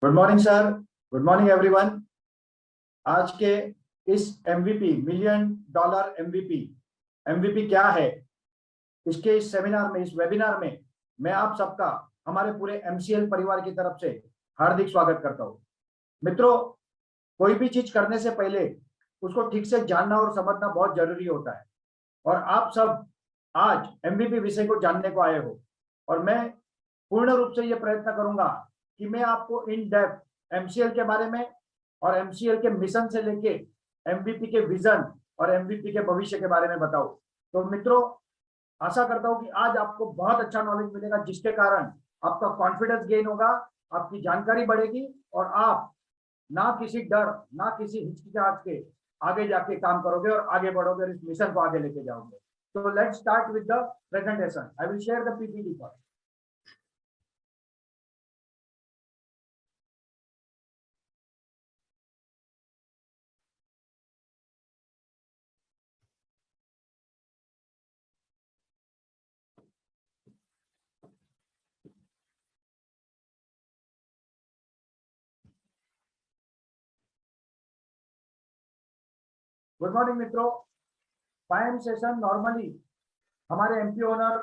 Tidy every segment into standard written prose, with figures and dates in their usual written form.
Good morning sir. Good morning everyone. आज के इस एमवीपी मिलियन डॉलर एमवीपी क्या है, इसके इस सेमिनार में, इस वेबिनार में मैं आप सबका हमारे पूरे एमसीएल परिवार की तरफ से हार्दिक स्वागत करता हूं। मित्रों, कोई भी चीज करने से पहले उसको ठीक से जानना और समझना बहुत जरूरी होता है, और आप सब आज एमवीपी विषय को जानने को आए हो, और मैं पूर्ण रूप से ये प्रयत्न करूंगा कि मैं आपको इन डेप्थ एमसीएल के बारे में और एमसीएल के मिशन से लेके एमवीपी के विजन और एमवीपी के भविष्य के बारे में बताऊं। तो मित्रों, आशा करता हूं कि आज आपको बहुत अच्छा नॉलेज मिलेगा, जिसके कारण आपका कॉन्फिडेंस गेन होगा, आपकी जानकारी बढ़ेगी, और आप ना किसी डर ना किसी हिचकिचाहट के आगे जाके काम करोगे और आगे बढ़ोगे और इस मिशन को आगे लेके जाओगे। तो let's start with the presentation. I will share the PPT first. Good morning मित्रों। फाइम सेशन नॉर्मली हमारे एमपी ओनर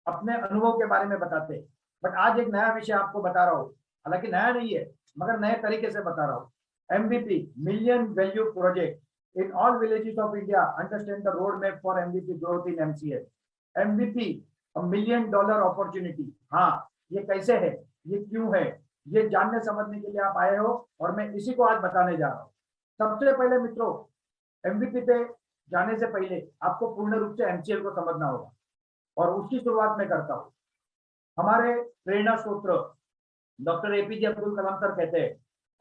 अपने अनुभव के बारे में बताते हैं, बट आज एक नया विषय आपको बता रहा हूँ। हालांकि नया नहीं है, मगर नए तरीके से बता रहा हूँ। MVP million value project in all villages of India, understand the road map for MVP growth in MCL. MVP million dollar opportunity. हाँ, ये कैसे है, ये क्यों है, ये जानने समझने के लिए आप आए हो, और मैं इसी को आज बताने जा रहा हूँ। सबसे पहले मित्रों, एमवीपी पे जाने से पहले आपको पूर्ण रूप से एमसीएल को समझना होगा, और उसकी शुरुआत में करता हूं। हमारे प्रेरणा स्रोत्र doctor APJ Abdul Kalam sir कहते हैं,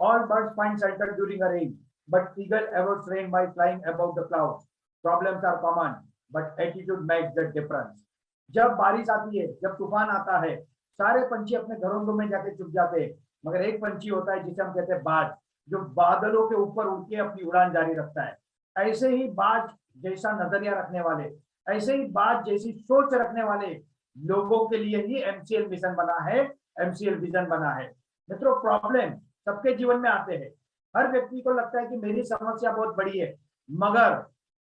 all birds find shelter during a rain, but eagle avoids rain by flying above the clouds. Problems are common, but attitude makes the difference. जब बारिश आती है, जब तूफान आता है, सारे पंछी अपने घरों में जाके चुप जाते हैं, मगर एक पंछी होता है जिसे हम कहते हैं बाज, जो बादलों के ऊपर उड़ के अपनी उड़ान जारी रखता है। ऐसे ही बाज जैसा नजरिया रखने वाले, ऐसे ही बात जैसी सोच रखने वाले लोगों के लिए ही एमसीएल मिशन बना है, एमसीएल विजन बना है। मित्रों, प्रॉब्लम सबके जीवन में आते हैं। हर व्यक्ति को लगता है कि मेरी समस्या बहुत बड़ी है, मगर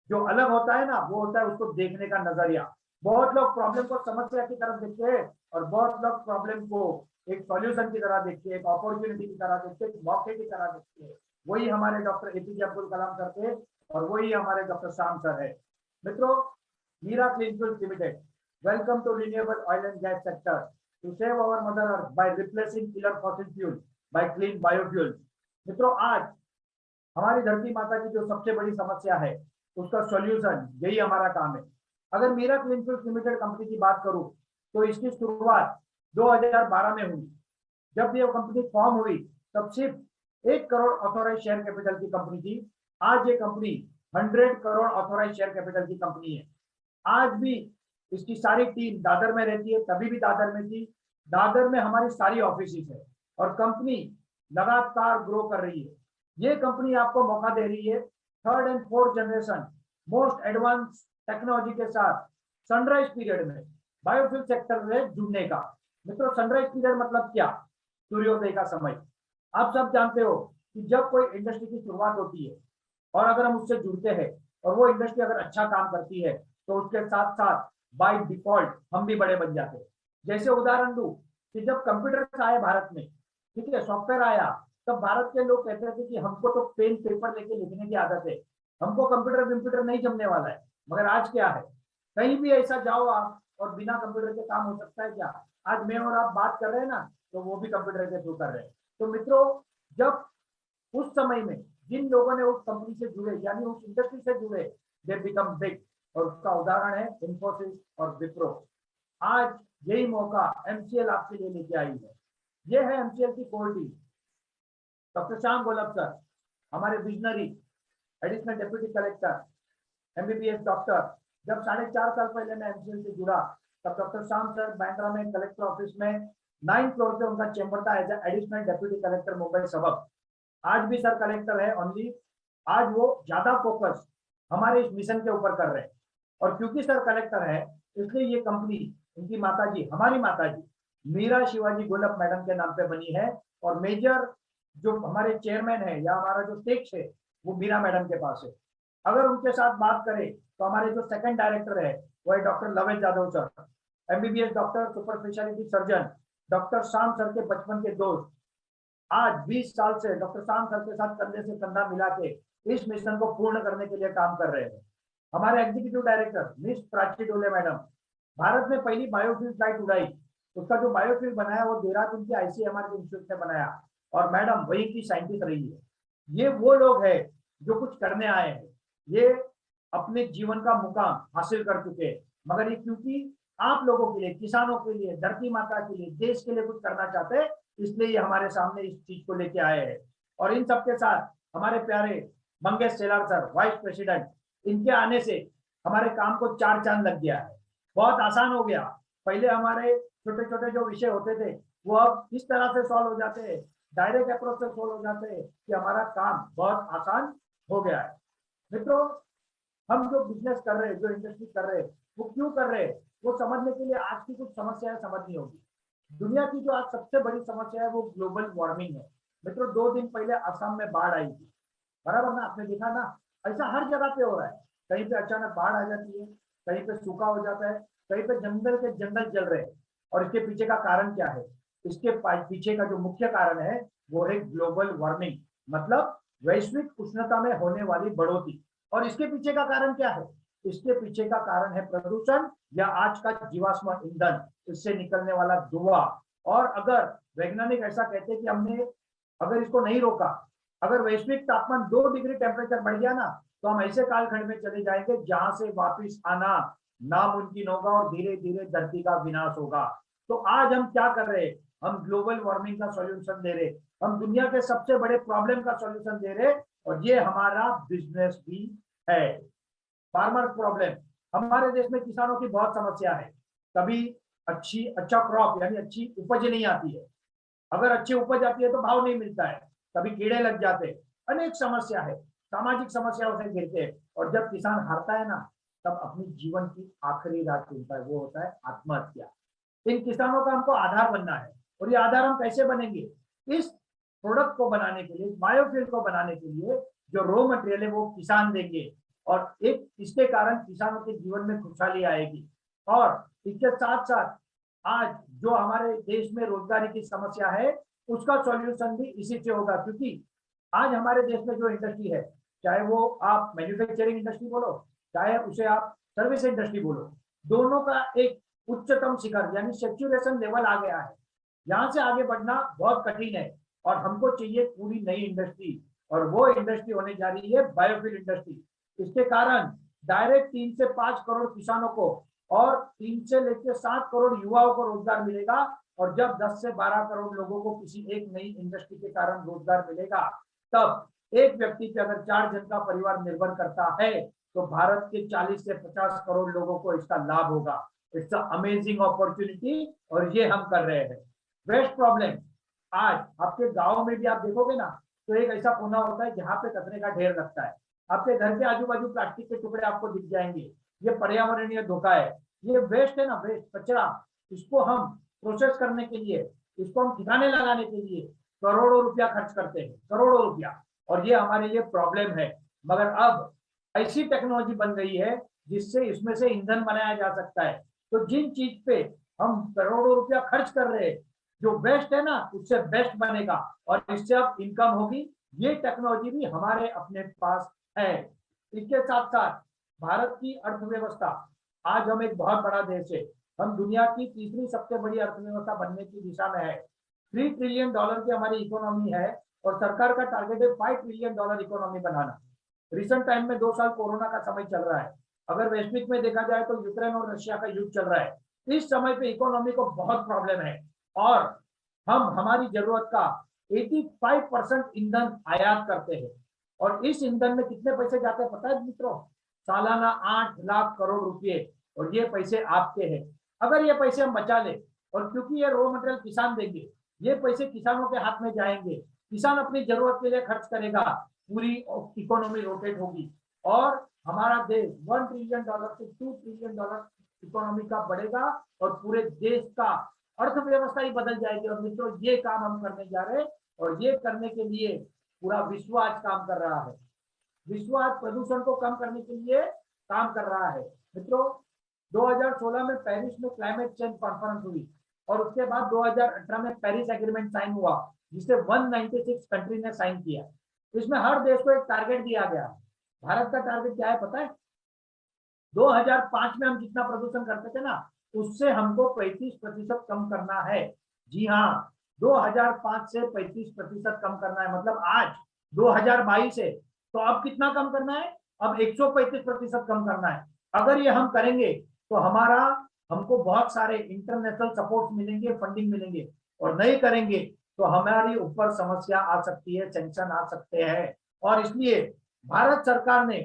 जो अलग होता है ना, वो होता है उसको देखने का नजरिया। बहुत लोग प्रॉब्लम को समस्या की तरफ देखते हैं, और बहुत लोग प्रॉब्लम को एक सॉल्यूशन की तरह देखते हैं, एक अपॉर्चुनिटी की तरह देखते हैं, एक मौके की तरह देखते हैं। वही हमारे doctor APJ Abdul Kalam sir थे, और वही हमारे डॉक्टर श्याम सर है। मित्रों, Mira Clean Fuels Limited, welcome to renewable oil and gas sector to save our mother earth by replacing killer fossil fuel by clean biofuels। मित्रों, आज हमारी धरती माता की जो सबसे बड़ी समस्या है, उसका सॉल्यूशन यही हमारा काम है। अगर Meera clean fuels limited company की बात करूं, तो इसकी शुरुआत 2012 में हुई। जब ये कंपनी फॉर्म हुई, तब सिर्फ 1 करोड़ ऑथोराइज शेयर कैपिटल की कंपनी थी। आज ये कंपनी 100 करोड़ ऑथोराइज शेयर कैपिटल की कंपनी है। आज भी इसकी सारी टीम दादर में रहती है, तभी भी दादर में थी। दादर में हमारी सारी ऑफिस है, और कंपनी लगातार ग्रो कर रही है। ये कंपनी आपको मौका दे रही है 3rd and 4th generation most advance technology के साथ सनराइज पीरियड में बायोफ्यूल सेक्टर में जुड़ने का। मित्रों, सनराइज पीरियड मतलब क्या? सूर्योदय का समय। आप सब जानते हो कि जब कोई इंडस्ट्री की शुरुआत होती है, और अगर हम उससे जुड़ते हैं, और वो इंडस्ट्री अगर अच्छा काम करती है, तो उसके साथ साथ बाय डिफॉल्ट हम भी बड़े बन जाते हैं। जैसे उदाहरण दूं कि जब कंप्यूटर आए भारत में, ठीक है, सॉफ्टवेयर आया, तब भारत के लोग कहते थे कि हमको तो पेन पेपर लेके लिखने की आदत है, हमको कंप्यूटर नहीं जमने वाला है। मगर आज क्या है, कहीं भी ऐसा जाओ आप, और बिना कंप्यूटर के काम हो सकता है क्या? आज मैं और आप बात कर रहे हैं ना, तो वो भी कंप्यूटर के थ्रू कर रहे हैं। तो मित्रों, जब उस समय में जिन लोगों ने उस कंपनी से जुड़े, यानी उस इंडस्ट्री से जुड़े, दे बिकम बिग, और उसका उदाहरण है इंफोसिस और विप्रो। आज यही मौका एमसीएल आपके लिए लेके आई है। ये है एमसीएल की core team. Doctor Shyam Golab sir, हमारे visionary additional deputy collector MBBS doctor. जब 4.5 साल पहले मैं एमसीएल से जुड़ा, तब डॉक्टर श्याम सर बैंड्रा में कलेक्टर ऑफिस में 9th फ्लोर पे उनका चेंबर था as additional deputy collector Mumbai सबक। आज भी सर कलेक्टर है ओनली। आज वो ज्यादा फोकस हमारे इस मिशन के ऊपर कर रहे हैं, और क्योंकि सर कलेक्टर है, इसलिए ये कंपनी, इनकी माताजी, हमारी माताजी मीरा शिवाजी गोलप मैडम के नाम पे बनी है, और मेजर जो हमारे चेयरमैन है या हमारा जो अध्यक्ष है वो मीरा मैडम के पास है। अगर उनके साथ बात करें तो हमारे जो सेकंड डायरेक्टर है वो है doctor Lavesh Yadav sir, MBBS doctor, super speciality surgeon, doctor Shyam sir के बचपन के दोस्त। आज 20 साल से डॉक्टर शाम सर के साथ कंधे से कंधा मिला के इस मिशन को पूर्ण करने के लिए काम कर रहे हैं। हमारे एग्जीक्यूटिव डायरेक्टर मिस प्राची डोले मैडम, भारत में पहली बायोफ्यूल फ्लाइट उड़ाई, उसका जो बायोफ्यूल बनाया वो देहरादून के आईसीएमआर के इंस्टीट्यूट ने बनाया, और मैडम वही की साइंटिस्ट रही है। ये वो लोग हैं जो कुछ करने आए हैं, ये अपने जीवन का मुकाम हासिल कर चुके हैं, मगर ये क्योंकि आप लोगों के लिए, किसानों के लिए, धरती माता के लिए, देश के लिए कुछ करना चाहते हैं, इसलिए ये हमारे सामने इस चीज को लेके आए हैं। और इन सबके साथ हमारे प्यारे Mangesh Selar sir, vice president, इनके आने से हमारे काम को चार चांद लग गया है, बहुत आसान हो गया। पहले हमारे छोटे छोटे जो विषय होते थे वो अब इस तरह से सॉल्व हो जाते हैं, डायरेक्ट अप्रोच से सॉल्व हो जाते हैं कि हमारा काम बहुत आसान हो गया है। मित्रों, हम जो बिजनेस कर रहे हैं, जो इंडस्ट्री कर रहे हैं, वो क्यों कर रहे हैं, वो समझने के लिए आज की कुछ समस्याएं समझनी होगी। दुनिया की जो आज सबसे बड़ी समस्या है वो ग्लोबल वार्मिंग है। मित्रों, 2 दिन पहले असम में बाढ़ आई थी, बराबर ना, आपने देखा ना, ऐसा हर जगह पे हो रहा है। कहीं पे अचानक बाढ़ आ जाती है, कहीं पे सूखा हो जाता है, कहीं पे जंगल के जंगल जल रहे हैं। और इसके पीछे का कारण क्या है? इसके पीछे का जो मुख्य कारण है वो है ग्लोबल वार्मिंग, मतलब वैश्विक उष्णता में होने वाली बढ़ोतरी। और इसके पीछे का कारण क्या है? इसके पीछे का कारण है प्रदूषण, या आज का जीवाश्म ईंधन, इससे निकलने वाला धुआं। और अगर वैज्ञानिक ऐसा कहते हैं कि हमने अगर इसको नहीं रोका, अगर वैश्विक तापमान 2 डिग्री टेम्परेचर बढ़ गया ना, तो हम ऐसे कालखंड में चले जाएंगे जहां से वापिस आना नामुमकिन होगा, और धीरे धीरे धरती का विनाश होगा। तो आज हम क्या कर रहे हैं? हम ग्लोबल वार्मिंग का सॉल्यूशन दे रहे, हम दुनिया के सबसे बड़े प्रॉब्लम का सॉल्यूशन दे रहे, और ये हमारा बिजनेस भी है। फार्मर प्रॉब्लम, हमारे देश में किसानों की बहुत समस्या है। कभी अच्छा क्रॉप यानी अच्छी उपज नहीं आती है, अगर अच्छी उपज आती है तो भाव नहीं मिलता है, कभी कीड़े लग जाते हैं, अनेक समस्या है, सामाजिक समस्याओं से घिरते हैं। और जब किसान हारता है ना, तब अपनी जीवन की आखिरी रात चुनता है, वो होता है आत्महत्या। इन किसानों का हमको आधार बनना है, और ये आधार हम कैसे बनेंगे? इस प्रोडक्ट को बनाने के लिए, बायोफ्यूल को बनाने के लिए जो रॉ मटेरियल है वो किसान देंगे, और एक इसके कारण किसानों के जीवन में खुशहाली आएगी। और इसके साथ साथ आज जो हमारे देश में रोजगारी की समस्या है उसका सॉल्यूशन भी इसी से होगा, क्योंकि आज हमारे देश में जो इंडस्ट्री है, चाहे वो आप मैन्युफैक्चरिंग इंडस्ट्री बोलो, चाहे उसे आप सर्विस इंडस्ट्री बोलो, दोनों का एक उच्चतम शिखर यानी सेचुरेशन लेवल आ गया है। यहाँ से आगे बढ़ना बहुत कठिन है, और हमको चाहिए पूरी नई इंडस्ट्री, और वो इंडस्ट्री होने जा रही है बायोफ्यूल इंडस्ट्री। इसके कारण डायरेक्ट 3 से 5 करोड़ किसानों को और 3 से लेकर 7 करोड़ युवाओं को रोजगार मिलेगा। और जब 10 से 12 करोड़ लोगों को किसी एक नई इंडस्ट्री के कारण रोजगार मिलेगा, तब एक व्यक्ति पे अगर 4 जन का परिवार निर्भर करता है, तो भारत के 40 से 50 करोड़ लोगों को इसका लाभ होगा। इट्स अमेजिंग अपॉर्चुनिटी, और ये हम कर रहे हैं। वेस्ट प्रॉब्लम, आज आपके गांव में भी आप देखोगे ना, तो एक ऐसा कोना होता है जहां पे कचरे का ढेर लगता है। आपके घर के आजू बाजू प्लास्टिक के टुकड़े आपको दिख जाएंगे, ये पर्यावरणीय धोखा है। ये वेस्ट है ना, वेस्ट कचरा, इसको हम प्रोसेस करने के लिए, इसको हम ठिकाने लगाने के लिए करोड़ों रुपया खर्च करते हैं, करोड़ों रुपया, और ये हमारे लिए प्रॉब्लम है। मगर अब ऐसी टेक्नोलॉजी बन गई है जिससे इसमें से ईंधन बनाया जा सकता है। तो जिन चीज पे हम करोड़ों रुपया खर्च कर रहे हैं, जो वेस्ट है ना उससे बेस्ट बनेगा, और इससे अब इनकम होगी। ये टेक्नोलॉजी भी हमारे अपने पास है। इसके साथ साथ भारत की अर्थव्यवस्था, आज हम एक बहुत बड़ा देश है, हम दुनिया की तीसरी सबसे बड़ी अर्थव्यवस्था बनने की दिशा में है। $3 ट्रिलियन की हमारी इकोनॉमी है, और सरकार का टारगेट है $5 ट्रिलियन इकोनॉमी बनाना। रिसेंट टाइम में 2 साल कोरोना का समय चल रहा है, अगर वैश्विक में देखा जाए तो यूक्रेन और रशिया का युद्ध चल रहा है। इस समय पे इकोनॉमी को बहुत प्रॉब्लम है, और हम हमारी जरूरत का 85% ईंधन आयात करते हैं। और इस ईंधन में कितने पैसे जाते हैं पता है मित्रों? सालाना 8 लाख करोड़ रुपए, और ये पैसे आपके हैं। अगर ये पैसे हम बचा ले, और क्योंकि ये रॉ मटेरियल किसान देंगे, ये पैसे किसानों के हाथ में जाएंगे, किसान अपनी जरूरत के लिए खर्च करेगा, पूरी इकोनॉमी रोटेट होगी, और हमारा देश $1 ट्रिलियन से $2 ट्रिलियन इकोनॉमी का बढ़ेगा, और पूरे देश का अर्थव्यवस्था ही बदल जाएगी। और मित्रों, ये काम हम करने जा रहे हैं और ये करने के लिए पूरा विश्व आज काम कर रहा है। विश्व आज प्रदूषण को कम करने के लिए काम कर रहा है। मित्रों, 2016 में पेरिस में क्लाइमेट चेंज कॉन्फ्रेंस हुई और उसके बाद 2018 में पेरिस एग्रीमेंट साइन हुआ, जिसे 196 कंट्री ने साइन किया। इसमें हर देश को एक टारगेट दिया गया। भारत का टारगेट क्या है पता है? 2005 में हम जितना प्रदूषण करते थे ना, उससे हमको 35% कम करना है। जी हाँ, 2005 से 35% कम करना है। मतलब आज 2022 है, तो अब कितना कम करना है? अब 135% कम करना है। अगर ये हम करेंगे तो हमको बहुत सारे इंटरनेशनल सपोर्ट मिलेंगे, फंडिंग मिलेंगे। और नहीं करेंगे तो हमारी ऊपर समस्या आ सकती है, सैंक्शन आ सकते हैं। और इसलिए भारत सरकार ने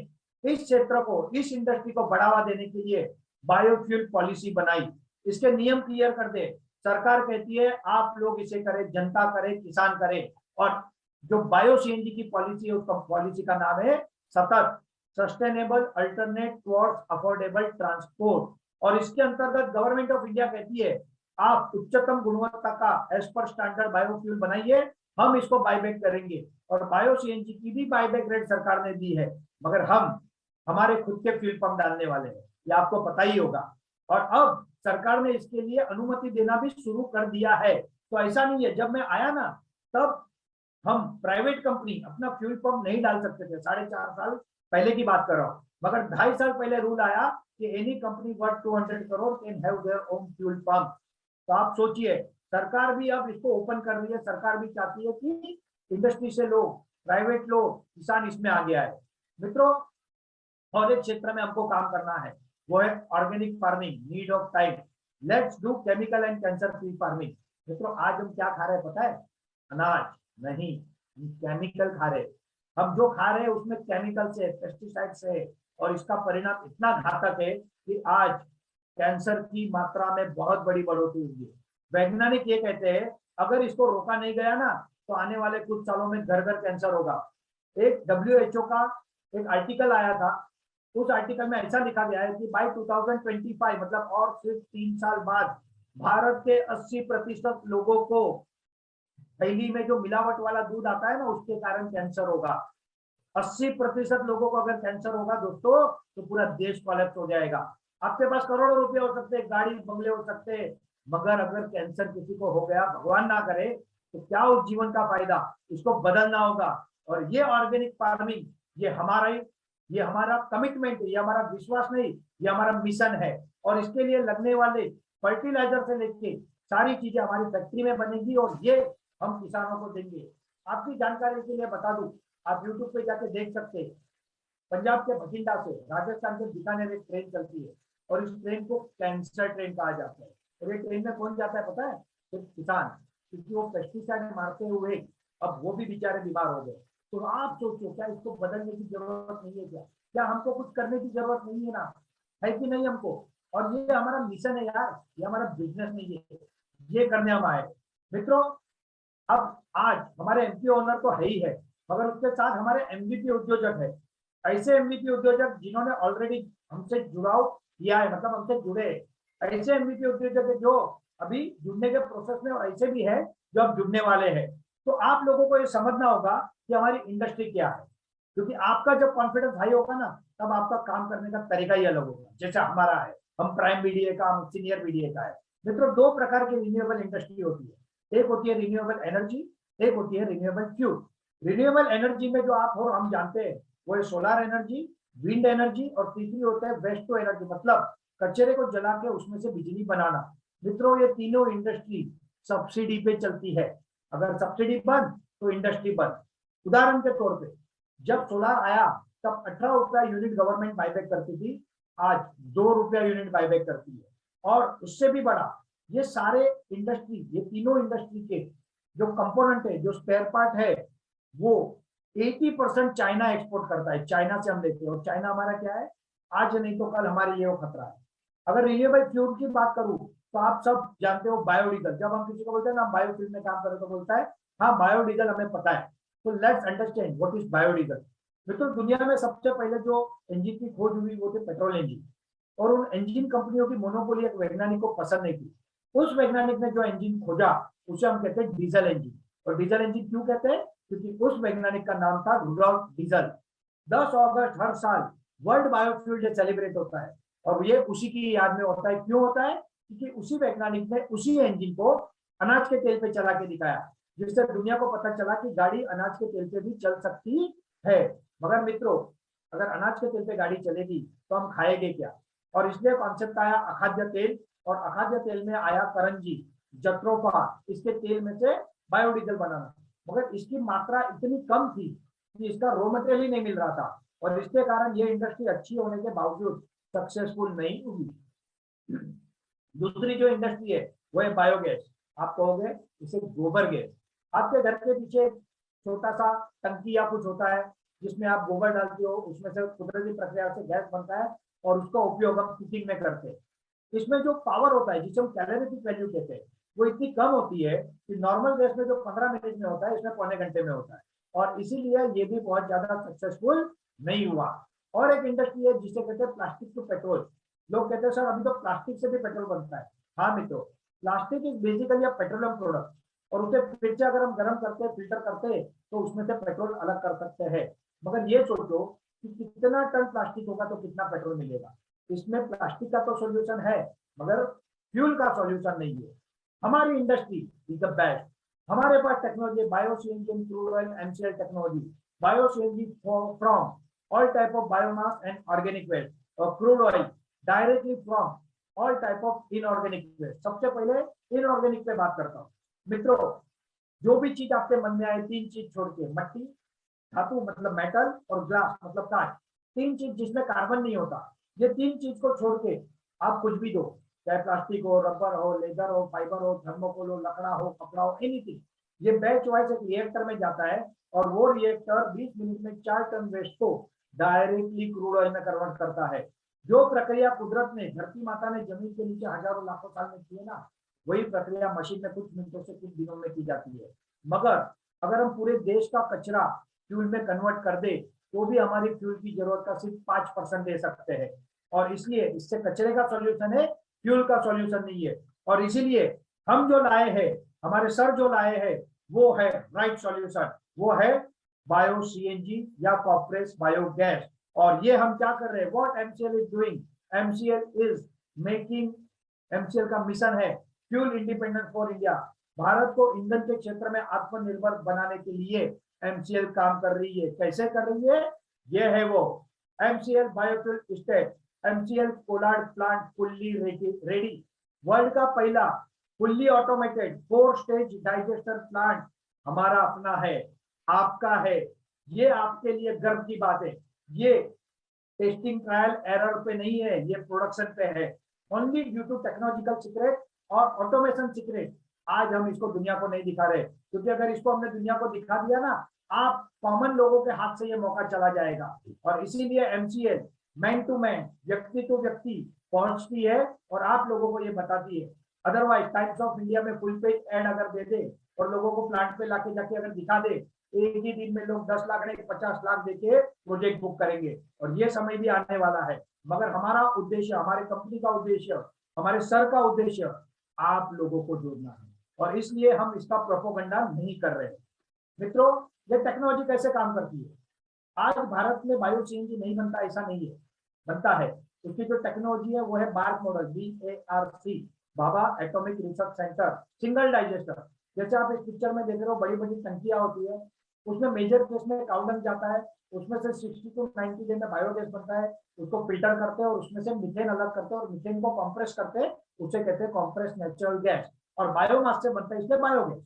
इस क्षेत्र को, इस इंडस्ट्री को बढ़ावा देने के लिए बायोफ्यूल पॉलिसी बनाई। इसके नियम क्लियर कर दे। सरकार कहती है आप लोग इसे करें, जनता करे, किसान करे। और जो बायो सीएनजी की पॉलिसी है, उसका पॉलिसी का नाम है सतत, sustainable alternate towards affordable transport. और इसके अंतर्गत गवर्नमेंट ऑफ इंडिया कहती है आप उच्चतम गुणवत्ता का एज पर स्टैंडर्ड बायोफ्यूल बनाइए, हम इसको बायबैक करेंगे। और बायो सीएनजी की भी बायबैक रेट सरकार ने दी है, मगर हम हमारे खुद के फ्यूल पंप डालने वाले हैं, ये आपको पता ही होगा। और अब सरकार ने इसके लिए अनुमति देना भी शुरू कर दिया है। तो ऐसा नहीं है, जब मैं आया ना तब हम प्राइवेट कंपनी अपना फ्यूल पंप नहीं डाल सकते थे, 4.5 साल पहले की बात कर रहा हूँ। मगर 2.5 साल पहले रूल आया कि any company worth 200 crore can have their own fuel pump. तो आप सोचिए, सरकार भी अब इसको ओपन कर रही है। सरकार भी चाहती है कि इंडस्ट्री से लोग, प्राइवेट लोग, किसान इसमें आ गया है। मित्रों, और एक क्षेत्र में हमको काम करना है, वो है organic farming, need of time. Let's do chemical and cancer free farming. मित्रों, आज हम क्या खा रहे हैं पता है? अनाज नहीं, केमिकल खा रहे। हम जो खा रहे हैं उसमें केमिकल से, पेस्टिसाइड से, और इसका परिणाम इतना घातक है कि आज कैंसर की मात्रा में बहुत बड़ी बढ़ोतरी हुई है। वैज्ञानिक ये कहते हैं अगर इसको रोका नहीं गया ना, तो आने वाले कुछ सालों में घर घर कैंसर होगा। एक WHO का एक आर्टिकल आया था, उस आर्टिकल में ऐसा लिखा गया है कि बाय 2025, मतलब और सिर्फ 3 साल बाद, भारत के 80% लोगों को थैली में जो मिलावट वाला दूध आता है ना, उसके कारण कैंसर होगा। 80% लोगों को अगर कैंसर होगा दोस्तों, तो पूरा देश कोलैप्स हो जाएगा। आपके पास करोड़ों रुपए हो सकते, गाड़ी बंगले हो सकते, मगर अगर कैंसर किसी को हो गया, भगवान ना करे, तो क्या उस जीवन का फायदा? इसको बदलना होगा। और ये ऑर्गेनिक फार्मिंग, ये हमारा कमिटमेंट है, ये हमारा विश्वास नहीं, ये हमारा मिशन है। और इसके लिए लगने वाले फर्टिलाइजर से लेके सारी चीजें हमारी फैक्ट्री में बनेगी और ये हम किसानों को देंगे। आपकी जानकारी के लिए बता दूं, आप यूट्यूब पे जाके देख सकते हैं, पंजाब के बठिंडा से राजस्थान के बीकानेर एक ट्रेन चलती है और इस ट्रेन को कैंसर ट्रेन कहा जाता है। और ये ट्रेन में कौन जाता है पता है? सिर्फ किसान, क्योंकि वो पेस्टिसाइड मारते हुए अब वो भी बेचारे बीमार हो गए। तो आप सोचो, क्या इसको बदलने की जरूरत नहीं है? क्या हमको कुछ करने की जरूरत नहीं है ना? है कि नहीं हमको? और ये हमारा मिशन है यार, ये हमारा बिजनेस नहीं है, ये करने हम आए। मित्रों, अब आज हमारे एमपी ओनर तो है ही है, मगर उसके साथ हमारे एमवीपी उद्योजक है। ऐसे एमवीपी उद्योजक जिन्होंने ऑलरेडी हमसे जुड़ाव किया है, मतलब हमसे जुड़े। ऐसे एमवीपी उद्योजक है जो अभी जुड़ने के प्रोसेस में, और ऐसे भी है जो अब जुड़ने वाले हैं। तो आप लोगों को ये समझना होगा कि हमारी इंडस्ट्री क्या है, क्योंकि आपका जब कॉन्फिडेंस हाई होगा ना, तब आपका काम करने का तरीका ही अलग होगा। जैसे हमारा है, हम प्राइम बीडीए का, हम सीनियर बीडीए का है। मित्रों, 2 प्रकार की रिन्यूएबल इंडस्ट्री होती है। एक होती है रिन्यूएबल एनर्जी, एक होती है रिन्यूएबल फ्यूल। रिन्यूएबल एनर्जी में जो आप और हम जानते हैं वो है सोलर एनर्जी, विंड एनर्जी, और तीसरी होता है वेस्ट टू एनर्जी, मतलब कचरे को जला के उसमें से बिजली बनाना। मित्रों, ये तीनों इंडस्ट्री सब्सिडी पे चलती है। अगर सब्सिडी बंद तो इंडस्ट्री बंद। उदाहरण के तौर पे, जब सोलर आया तब 18 रुपया यूनिट गवर्नमेंट बायबैक करती थी, आज 2 रुपया यूनिट बायबैक करती है। और उससे भी बड़ा, ये सारे इंडस्ट्री, ये तीनों इंडस्ट्री के जो कंपोनेंट है, जो स्पेयर पार्ट है, वो 80% चाइना एक्सपोर्ट करता है। चाइना से हम लेते हैं, और चाइना हमारा क्या है? आज नहीं तो कल हमारे लिए वो खतरा है। अगर रिन्यूएबल फ्यूल की बात करूं तो आप सब जानते हो बायोडीजल। जब हम किसी को बोलते हैं ना बायोफ्यूल में काम करें, तो बोलता है हाँ बायोडीजल हमें पता है। तो let's understand what is biodiesel. मित्रों, दुनिया में सबसे पहले जो इंजन की खोज हुई वो थे पेट्रोल इंजन, और उन इंजन कंपनियों की मोनोपोली एक वैज्ञानिक को पसंद नहीं थी। उस वैज्ञानिक ने जो इंजन खोजा उसे हम कहते हैं डीजल इंजन। और डीजल इंजन क्यों कहते हैं? क्योंकि उस वैज्ञानिक का नाम था रुडोल्फ डीजल। 10 अगस्त हर साल वर्ल्ड बायोफ्यूल डे सेलिब्रेट होता है और ये उसी की याद में होता है। क्यों होता है? क्योंकि उसी वैज्ञानिक ने उसी इंजन को अनाज के तेल पे चला के दिखाया, जिससे दुनिया को पता चला कि गाड़ी अनाज के तेल पे भी चल सकती है। मगर मित्रों, अगर अनाज के तेल पे गाड़ी चलेगी तो हम खाएंगे क्या? और इसलिए कॉन्सेप्ट आया अखाद्य तेल, और अखाद्य तेल में आया करंजी, जट्रोफा, इसके तेल में से बायोडीजल बनाना। मगर इसकी मात्रा इतनी कम थी कि इसका रॉ मटेरियल ही नहीं मिल रहा था, और इसके कारण ये इंडस्ट्री अच्छी होने के बावजूद सक्सेसफुल नहीं हुई। दूसरी जो इंडस्ट्री है वो है बायोगैस। आप कहोगे इसे गोबर गैस। आपके घर के पीछे छोटा सा टंकी या कुछ होता है जिसमें आप गोबर डालते हो, उसमें से कुदरती प्रक्रिया से गैस बनता है और उसका उपयोग हम कुकिंग में करते हैं। इसमें जो पावर होता है जिसे हम कैलोरीफिक वैल्यू कहते हैं वो इतनी कम होती है कि नॉर्मल गैस में जो 15 मिनट में होता है इसमें पौने घंटे में होता है, और इसीलिए ये भी बहुत ज्यादा सक्सेसफुल नहीं हुआ। और एक इंडस्ट्री है जिसे कहते हैं प्लास्टिक टू पेट्रोल। लोग कहते हैं सर अभी तो प्लास्टिक से भी पेट्रोल बनता है। हाँ मित्रों, plastic is basically a petroleum product, और उसे फिर से अगर हम गर्म करते फिल्टर करते तो उसमें से पेट्रोल अलग कर सकते हैं। मगर ये सोचो कि कितना टन प्लास्टिक होगा तो कितना पेट्रोल मिलेगा। इसमें प्लास्टिक का तो सॉल्यूशन है मगर फ्यूल का सॉल्यूशन नहीं है। हमारी इंडस्ट्री इज द बेस्ट। हमारे पास technology bio CNG, crude oil, MCL technology, bio CNG from all type of biomass and organic waste, और crude oil directly from all type of inorganic waste. सबसे पहले inorganic पे बात करता हूँ। मित्रों, जो भी चीज आपके मन में आए, तीन चीज छोड़ के, मट्टी, धातु मतलब मेटल, और ग्लास मतलब कांच, तीन चीज जिसमें कार्बन नहीं होता, ये तीन चीज को छोड़ के आप कुछ भी दो, चाहे प्लास्टिक हो, रबर हो, लेदर हो, फाइबर हो, थर्मोकोल हो, लकड़ा हो, कपड़ा हो, एनीथिंग, ये बैच वाइज एक रिएक्टर में जाता है और वो रिएक्टर 20 मिनट में 4 टन वेस्ट को डायरेक्टली क्रूड ऑयल में कन्वर्ट करता है। जो प्रक्रिया कुदरत ने, धरती माता ने जमीन के नीचे हजारों लाखों साल में की है ना, वही प्रक्रिया मशीन में कुछ मिनटों से कुछ दिनों में की जाती है। मगर अगर हम पूरे देश का कचरा फ्यूल में कन्वर्ट कर दे तो भी हमारी फ्यूल की जरूरत का सिर्फ 5% दे सकते हैं, और इसलिए इससे कचरे का सॉल्यूशन है, फ्यूल का सॉल्यूशन नहीं है। और इसीलिए हम जो लाए हैं, हमारे सर जो लाए हैं, वो है राइट सॉल्यूशन, वो है बायो सीएनजी या कॉर्पोरेट बायोगैस। और ये हम क्या कर रहे हैं, what MCL is doing, MCL is making, MCL का मिशन है fuel independence for India. Bharat को ईंधन के क्षेत्र में आत्मनिर्भर बनाने के लिए एमसीएल काम कर रही है। कैसे कर रही है? ये है वो MCL biofuel state, MCL collared plant fully ready. World का पहला fully automated 4 stage digester plant हमारा अपना है, आपका है। ये आपके लिए गर्व की बात है। ये टेस्टिंग ट्रायल एरर पे नहीं है, ये प्रोडक्शन पे है। Only due to technological secret और ऑटोमेशन सीक्रेट आज हम इसको दुनिया को नहीं दिखा रहे, क्योंकि अगर इसको हमने दुनिया को दिखा दिया ना, आप कॉमन लोगों के हाथ से ये मौका चला जाएगा। और इसीलिए एमसीएल मैन टू मैन, व्यक्ति टू व्यक्ति पहुंचती है और आप लोगों को ये बताती है। अदरवाइज टाइम्स ऑफ इंडिया में फुल पेज एड अगर दे दे और लोगों को प्लांट पे लाके जाके अगर दिखा दे, एक ही दिन में लोग 10 लाख नहीं 50 लाख देके प्रोजेक्ट बुक करेंगे, और ये समय भी आने वाला है। मगर हमारा उद्देश्य, हमारे कंपनी का उद्देश्य, हमारे सर का उद्देश्य आप लोगों को जोड़ना है, और इसलिए हम इसका प्रोपोगंडा नहीं कर रहे। मित्रों, ये टेक्नोलॉजी कैसे काम करती है? आज भारत में बायो सीएनजी नहीं बनता ऐसा नहीं है, बनता है। उसकी जो टेक्नोलॉजी है वो है BARC model, BARC, Bhabha atomic research centre, single digester. जैसे आप इस पिक्चर में देख रहे हो, बड़ी बड़ी टंकियां होती है, उसमें मेजर केस में काउडंग जाता है, उसमें से 60 to 90 डे में बायोगैस बनता है। उसको फिल्टर करते हैं और उसमें से मीथेन अलग करते हैं और मीथेन को कंप्रेस करते हैं, उसे कहते हैं कंप्रेस नेचुरल गैस, और बायोमास से बनता है इसलिए बायोगैस।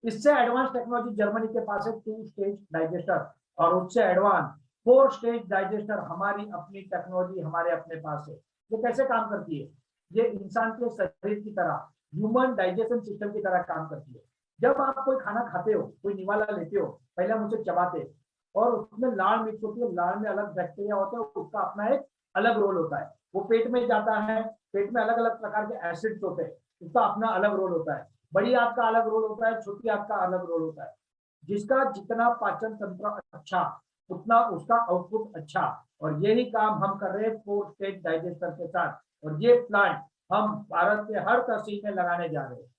इससे एडवांस टेक्नोलॉजी जर्मनी के पास है 2 स्टेज डाइजेस्टर, और उससे एडवांस 4 स्टेज डाइजेस्टर हमारी अपनी टेक्नोलॉजी हमारे अपने पास है। ये कैसे काम करती है? ये इंसान के शरीर की तरह, ह्यूमन डाइजेशन सिस्टम की तरह काम करती है। जब आप कोई खाना खाते हो, कोई निवाला लेते हो, पहले हम उसे चबाते और उसमें लाल मिक्स होती है, लाल में अलग बैक्टीरिया होते हैं, उसका अपना एक अलग रोल होता है। वो पेट में जाता है, पेट में अलग अलग प्रकार के एसिड्स होते हैं, उसका अपना अलग रोल होता है। बड़ी आंत का अलग रोल होता है, छोटी आंत का अलग रोल होता है। जिसका जितना पाचन तंत्र अच्छा, उतना उसका आउटपुट अच्छा। और यही काम हम कर रहे हैं 4 स्टेज डाइजेस्टर के साथ। और ये प्लांट हम भारत के हर तहसील में लगाने जा रहे हैं।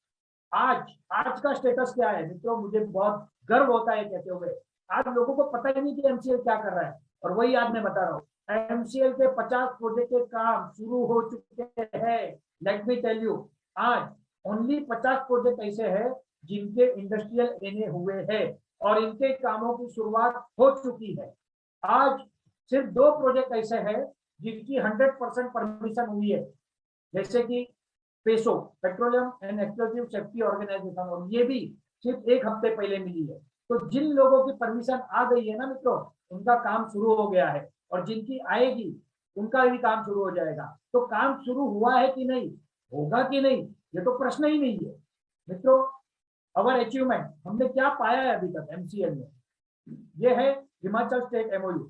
आज आज का स्टेटस क्या है मित्रों, मुझे बहुत गर्व होता है कहते हुए, आज लोगों को पता ही नहीं कि एमसीएल क्या कर रहा है। और वही आज मैं बता रहा हूँ, एमसीएल के 50 प्रोजेक्ट के काम शुरू हो चुके हैं। लेट मी टेल यू, आज ओनली 50 प्रोजेक्ट ऐसे हैं जिनके इंडस्ट्रियल एनए हुए हैं और इनके कामों की शुरुआत हो चुकी है। आज सिर्फ 2 प्रोजेक्ट ऐसे हैं जिनकी 100% परमिशन हुई है, जैसे कि PESO, petroleum and explosive safety organisation, और ये भी सिर्फ 1 हफ्ते पहले मिली है। तो जिन लोगों की परमिशन आ गई है ना मित्रों, उनका काम शुरू हो गया है, और जिनकी आएगी उनका भी काम शुरू हो जाएगा। तो काम शुरू हुआ है कि नहीं, होगा कि नहीं, ये तो प्रश्न ही नहीं है मित्रों। अवर अचीवमेंट, हमने क्या पाया है अभी तक एमसीएल में, ये है हिमाचल स्टेट एमओयू।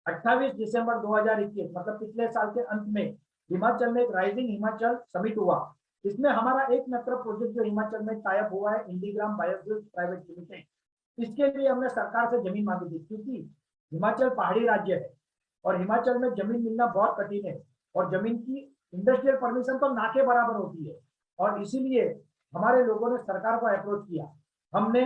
28 दिसंबर 2021 मतलब पिछले साल के अंत में हिमाचल में एक राइजिंग हिमाचल समिट हुआ। इसमें हमारा एक मात्र प्रोजेक्ट जो हिमाचल में टाइप हुआ है इंडीग्राम बायोफ्यूल्स प्राइवेट लिमिटेड। इसके लिए हमने सरकार से जमीन मांगी थी, क्योंकि हिमाचल पहाड़ी राज्य है और हिमाचल में जमीन मिलना बहुत कठिन है, और जमीन की इंडस्ट्रियल परमिशन तो ना के बराबर होती है। और इसीलिए हमारे लोगों ने सरकार को अप्रोच किया। हमने,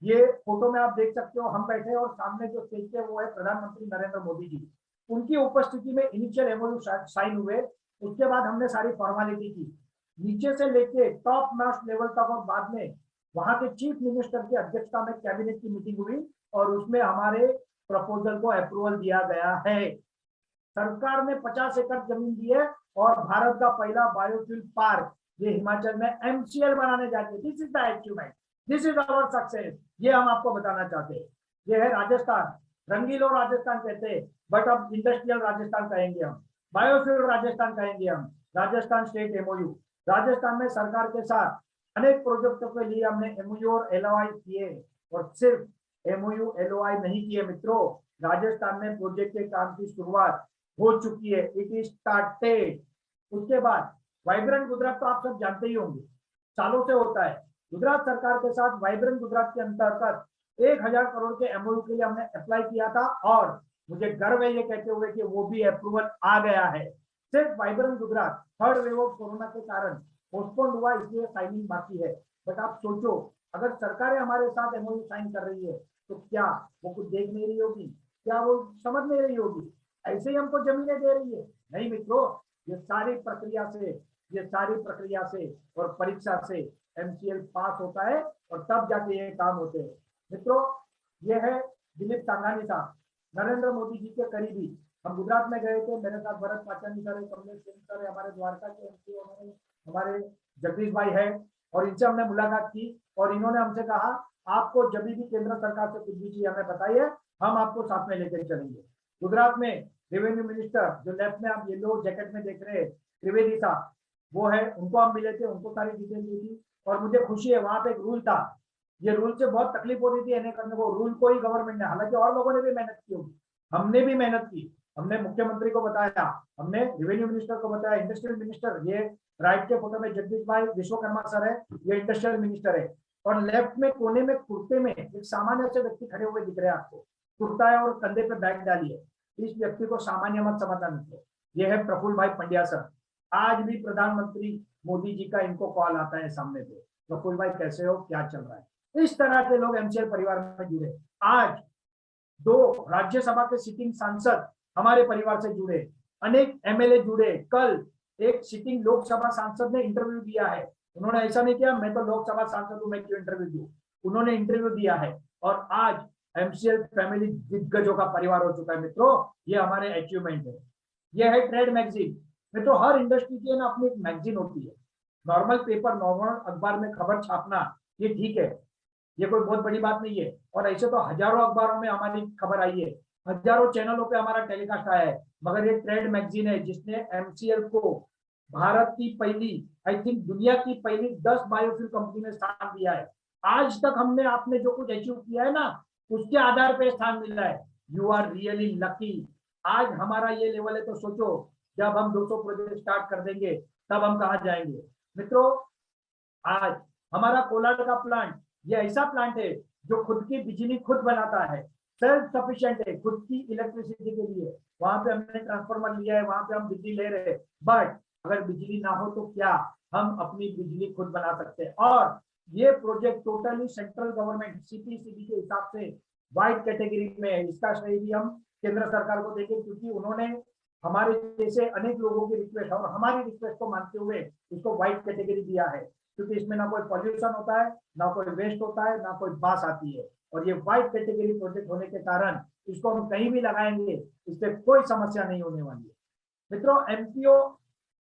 ये फोटो में आप देख सकते हो, हम बैठे और सामने जो स्टेज पे वो है प्रधानमंत्री नरेंद्र मोदी जी। उनकी उपस्थिति में इनिशियल एमओयू साइन हुए। उसके बाद हमने सारी फॉर्मेलिटी की, नीचे से लेके टॉप मोस्ट लेवल तक, और बाद में वहां के चीफ मिनिस्टर की अध्यक्षता में कैबिनेट की मीटिंग हुई और उसमें हमारे प्रपोजल को अप्रूवल दिया गया है। सरकार ने 50 एकड़ जमीन दी है और भारत का पहला बायोफ्यूल पार्क ये हिमाचल में एमसीएल बनाने जाते हैं। This is the achievement, this is our success, ये हम आपको बताना चाहते हैं। ये है राजस्थान, रंगीलो राजस्थान कहते हैं, बट अब इंडस्ट्रियल राजस्थान कहेंगे हम, बायोफ्यूल राजस्थान कहेंगे हम। राजस्थान स्टेट एमओयू, राजस्थान में सरकार के साथ अनेक प्रोजेक्टों के लिए हमने एमओयू और एलओआई किए, और सिर्फ एमओयू एलओआई नहीं किए मित्रों, राजस्थान में प्रोजेक्ट के काम की शुरुआत हो चुकी है, इट इज स्टार्टेड। उसके बाद वाइब्रेंट गुजरात तो आप सब जानते ही होंगे, सालों से होता है। गुजरात सरकार के साथ वाइब्रेंट गुजरात के अंतर्गत 1000 करोड़ के एमओयू के लिए हमने अप्लाई किया था, और मुझे गर्व है ये कहते हुए कि वो भी अप्रूवल आ गया है। सिर्फ vibrant Gujarat third wave of corona के कारण पोस्टपोन्ड हुआ, इसलिए साइनिंग बाकी है। बट आप सोचो, अगर सरकारें हमारे साथ एमओयू साइन कर रही है तो क्या वो कुछ देख नहीं रही होगी, क्या वो समझ नहीं रही होगी, ऐसे ही हमको जमीनें दे रही है? नहीं मित्रों, ये सारी प्रक्रिया से, ये सारी प्रक्रिया से और परीक्षा से एमसीएल पास होता है, और तब जाके ये काम होते हैं मित्रों। ये है दिलीप सांघानी साहब, नरेंद्र मोदी जी के करीबी। हम गुजरात में गए थे, मेरे साथ भरत पाचानी सर है, कमलेश सिंह सर है, हमारे द्वारका के एमपी हमारे जगदीश भाई है, और इनसे हमने मुलाकात की और इन्होंने हमसे कहा आपको जब भी केंद्र सरकार से कुछ भी चाहिए हमें बताइए, हम आपको साथ में लेकर चलेंगे। गुजरात में रेवेन्यू मिनिस्टर जो लेफ्ट में आप येलो जैकेट में देख रहे हैं, त्रिवेदी साहब, वो है, उनको हम मिले थे, उनको सारी डिटेल दी थी। और मुझे खुशी है, वहां पे एक रूल था, ये रूल से बहुत तकलीफ हो रही थी एनए करने को, रूल को ही गवर्नमेंट ने, हालांकि और लोगों ने भी मेहनत की होगी, हमने भी मेहनत की, हमने मुख्यमंत्री को बताया, हमने रेवेन्यू मिनिस्टर को बताया, इंडस्ट्रियल मिनिस्टर, ये राइट के फोटो में जगदीश भाई विश्वकर्मा सर है, ये इंडस्ट्रियल मिनिस्टर है, और लेफ्ट में कोने में कुर्ते में एक सामान्य से व्यक्ति खड़े हुए दिख रहे हैं आपको, कुर्ता है और कंधे पे बैग डाली है, इस व्यक्ति को सामान्य मत समझना मित्रों, ये है प्रफुल्ल भाई पंड्या सर। आज भी प्रधानमंत्री मोदी जी का इनको कॉल आता है सामने पे, प्रफुल्ल भाई कैसे हो, क्या चल रहा है। इस तरह के लोग एमसीएल परिवार में जुड़े। आज 2 राज्यसभा के सिटिंग सांसद हमारे परिवार से जुड़े, अनेक एमएलए जुड़े। कल एक सिटिंग लोकसभा सांसद ने इंटरव्यू दिया है, उन्होंने ऐसा नहीं किया मैं तो लोकसभा सांसद हूं मैं क्यों इंटरव्यू दूं, उन्होंने इंटरव्यू दिया है, और आज एमसीएल फैमिली दिग्गजों का परिवार हो चुका है मित्रों। ये हमारे अचीवमेंट है। ये है ट्रेड मैगजीन मित्रों, हर इंडस्ट्री की ना अपनी एक मैगजीन होती है। नॉर्मल पेपर, नॉर्मल अखबार में खबर छापना ये ठीक है, ये कोई बहुत बड़ी बात नहीं है, और ऐसे तो हजारों अखबारों में हमारी खबर आई है, हजारों चैनलों पे हमारा टेलीकास्ट आया है, मगर ये ट्रेड मैगजीन है जिसने एमसीएल को भारत की पहली, आई थिंक दुनिया की पहली 10 बायोफ्यूल कंपनी में स्थान दिया है। आज तक हमने, आपने जो कुछ अचीव किया है ना, उसके आधार पर स्थान मिला है। You are really lucky. आज हमारा ये लेवल है, तो सोचो जब हम 200 प्रोजेक्ट स्टार्ट कर देंगे तब हम कहाँ जाएंगे मित्रों। आज हमारा कोलार का प्लांट, ये ऐसा प्लांट है जो खुद की बिजली खुद बनाता है, सेल्फ सफिशिएंट है खुद की इलेक्ट्रिसिटी के लिए। वहां पे हमने ट्रांसफार्मर लिया है, वहां पे हम बिजली ले रहे हैं, बट अगर बिजली ना हो तो क्या हम अपनी बिजली खुद बना सकते हैं। और ये project totally central government CPCB के हिसाब से वाइट कैटेगरी में है। इसका श्रेय भी हम केंद्र सरकार को देंगे, क्योंकि उन्होंने हमारे जैसे अनेक लोगों की रिक्वेस्ट और हमारी रिक्वेस्ट को मानते हुए इसको व्हाइट कैटेगरी दिया है, क्योंकि इसमें ना कोई पॉल्यूशन होता है, ना कोई वेस्ट होता है, ना कोई बास आती है। और ये व्हाइट कैटेगरी प्रोजेक्ट होने के कारण इसको हम कहीं भी लगाएंगे, इससे कोई समस्या नहीं होने वाली है। मित्रों, एमपीओ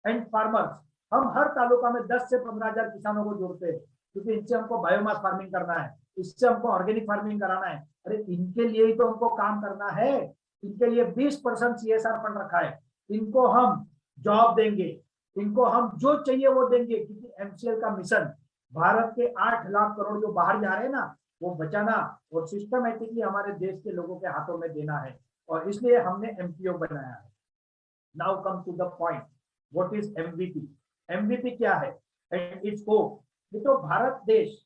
एंड फार्मर्स, हम हर तालुका में 10 से 15,000 किसानों को जोड़ते हैं, क्योंकि इनसे हमको बायोमास फार्मिंग करना है, इससे हमको ऑर्गेनिक फार्मिंग कराना है। अरे इनके लिए ही तो हमको काम करना है। इनके लिए 20% सीएसआर फंड रखा है, इनको हम जॉब देंगे, इनको हम जो चाहिए वो देंगे, क्योंकि एमसीएल का मिशन भारत के 8 लाख करोड़ जो बाहर जा रहे हैं ना, वो बचाना और सिस्टमेटिकली हमारे देश के लोगों के हाथों में देना है। और इसलिए हमने एमपीओ बनाया है। Now come to the point, what is MVP? MVP क्या है एंड इट्स स्कोप? तो भारत देश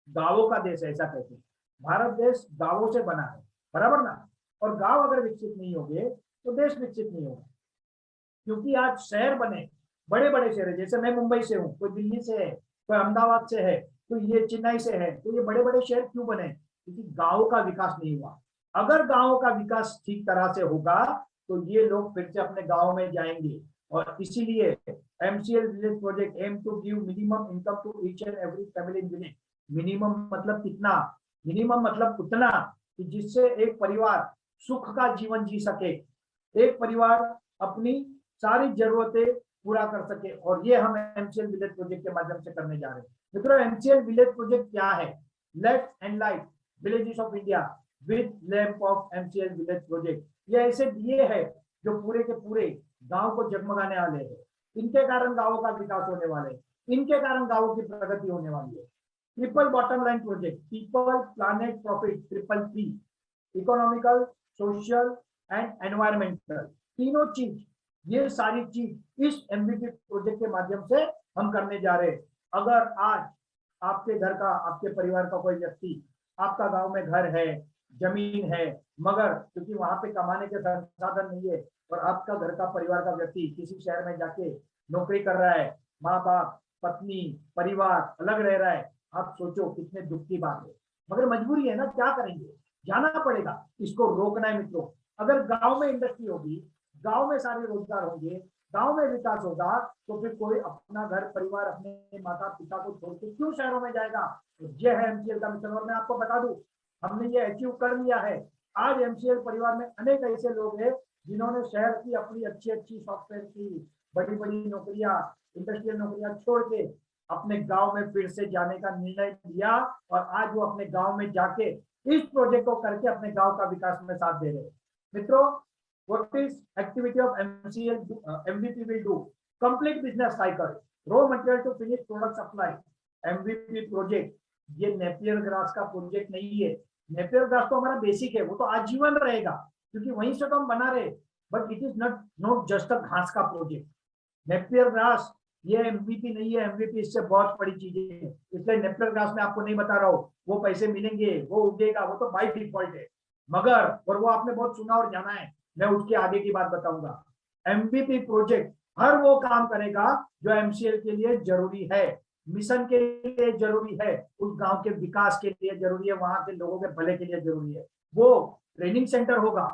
गांवों का देश है, ऐसा कहते हैं। भारत देश गांवों से बना है, बराबर ना? और गांव अगर विकसित नहीं होंगे तो देश विकसित नहीं होगा। क्योंकि आज शहर बने, बड़े बड़े शहर है, जैसे मैं मुंबई से हूँ, कोई दिल्ली से है, कोई अहमदाबाद से है, तो ये चेन्नई से है, तो ये बड़े बड़े शहर क्यों बने? क्योंकि गाँव का विकास नहीं हुआ। अगर गाँव का विकास ठीक तरह से होगा तो ये लोग फिर से अपने गाँव में जाएंगे। और इसीलिए MCL village project aim to give minimum income to each and every family in village. Minimum मतलब कितना? मिनिमम मतलब उतना कि जिससे एक परिवार सुख का जीवन जी सके, एक परिवार अपनी सारी जरूरतें पूरा कर सके। और ये हम एमसीएल विलेज प्रोजेक्ट के माध्यम से करने जा रहे हैं। मित्रों, एमसीएल विलेज प्रोजेक्ट क्या है? Let's एनलाइट villages of India with lamp of MCL village project. ये ऐसे दिए हैं जो पूरे के पूरे गांव को जगमगाने वाले हैं। इनके कारण गांवों का विकास होने वाले हैं, इनके कारण गांवों की प्रगति होने वाली है। Triple bottom line project, people planet profit, triple P, economical, social and environmental, तीनों चीज, ये सारी चीज इस एमवीपी प्रोजेक्ट के माध्यम से हम करने जा रहे हैं। अगर आज आपके घर का, आपके परिवार का कोई व्यक्ति, आपका गांव में घर है, जमीन है, मगर क्योंकि वहां पे कमाने के संसाधन नहीं है, और आपका घर का परिवार का व्यक्ति किसी शहर में जाके नौकरी कर रहा है, माँ बाप, पत्नी, परिवार अलग रह रहा है, आप सोचो कितने दुख की बात है। मगर मजबूरी है ना, क्या करेंगे, जाना पड़ेगा। इसको रोकना है मित्रों। अगर गांव में इंडस्ट्री होगी, गांव में सारे रोजगार होंगे, गांव में विकास होगा, तो फिर कोई अपना घर परिवार, अपने माता पिता को छोड़ के क्यों शहरों में जाएगा? तो ये है एमसीएल का मिशन। और मैं आपको बता दूं, हमने ये अचीव कर लिया है। आज एमसीएल परिवार में अनेक ऐसे लोग हैं जिन्होंने शहर की अपनी अच्छी अच्छी सॉफ्टवेयर की बड़ी बड़ी नौकरियां, इंडस्ट्रियल नौकरियां छोड़ के अपने गांव में फिर से जाने का निर्णय लिया, और आज वो अपने गांव में जाके इस प्रोजेक्ट को करके अपने गांव का विकास में साथ दे रहे हैं। मित्रों, what is activity of MCL MVP will do? Complete business cycle, raw material to finished product supply। MVP project ये नेपियर ग्रास का प्रोजेक्ट नहीं है। नेपियर ग्रास तो हमारा बेसिक है, वो तो आजीवन रहेगा, क्योंकि वहीं से तो हम बना रहे। But it is not just a घास का प्रोजेक्ट। नेपियर ग्रास ये एमवीपी नहीं है, एमवीपी इससे बहुत बड़ी चीजें है। इसलिए नेपियर ग्रास में आपको नहीं बता रहा हूँ वो पैसे मिलेंगे, वो उगेगा, वो तो बाई डिफॉल्ट है। मगर, और वो आपने बहुत सुना और जाना है, मैं उसके आगे की बात बताऊंगा। एमवीपी प्रोजेक्ट हर वो काम करेगा जो एमसीएल के लिए जरूरी है, मिशन के लिए जरूरी है, उस गांव के विकास के लिए जरूरी है, वहां के लोगों के भले के लिए जरूरी है। वो ट्रेनिंग सेंटर होगा,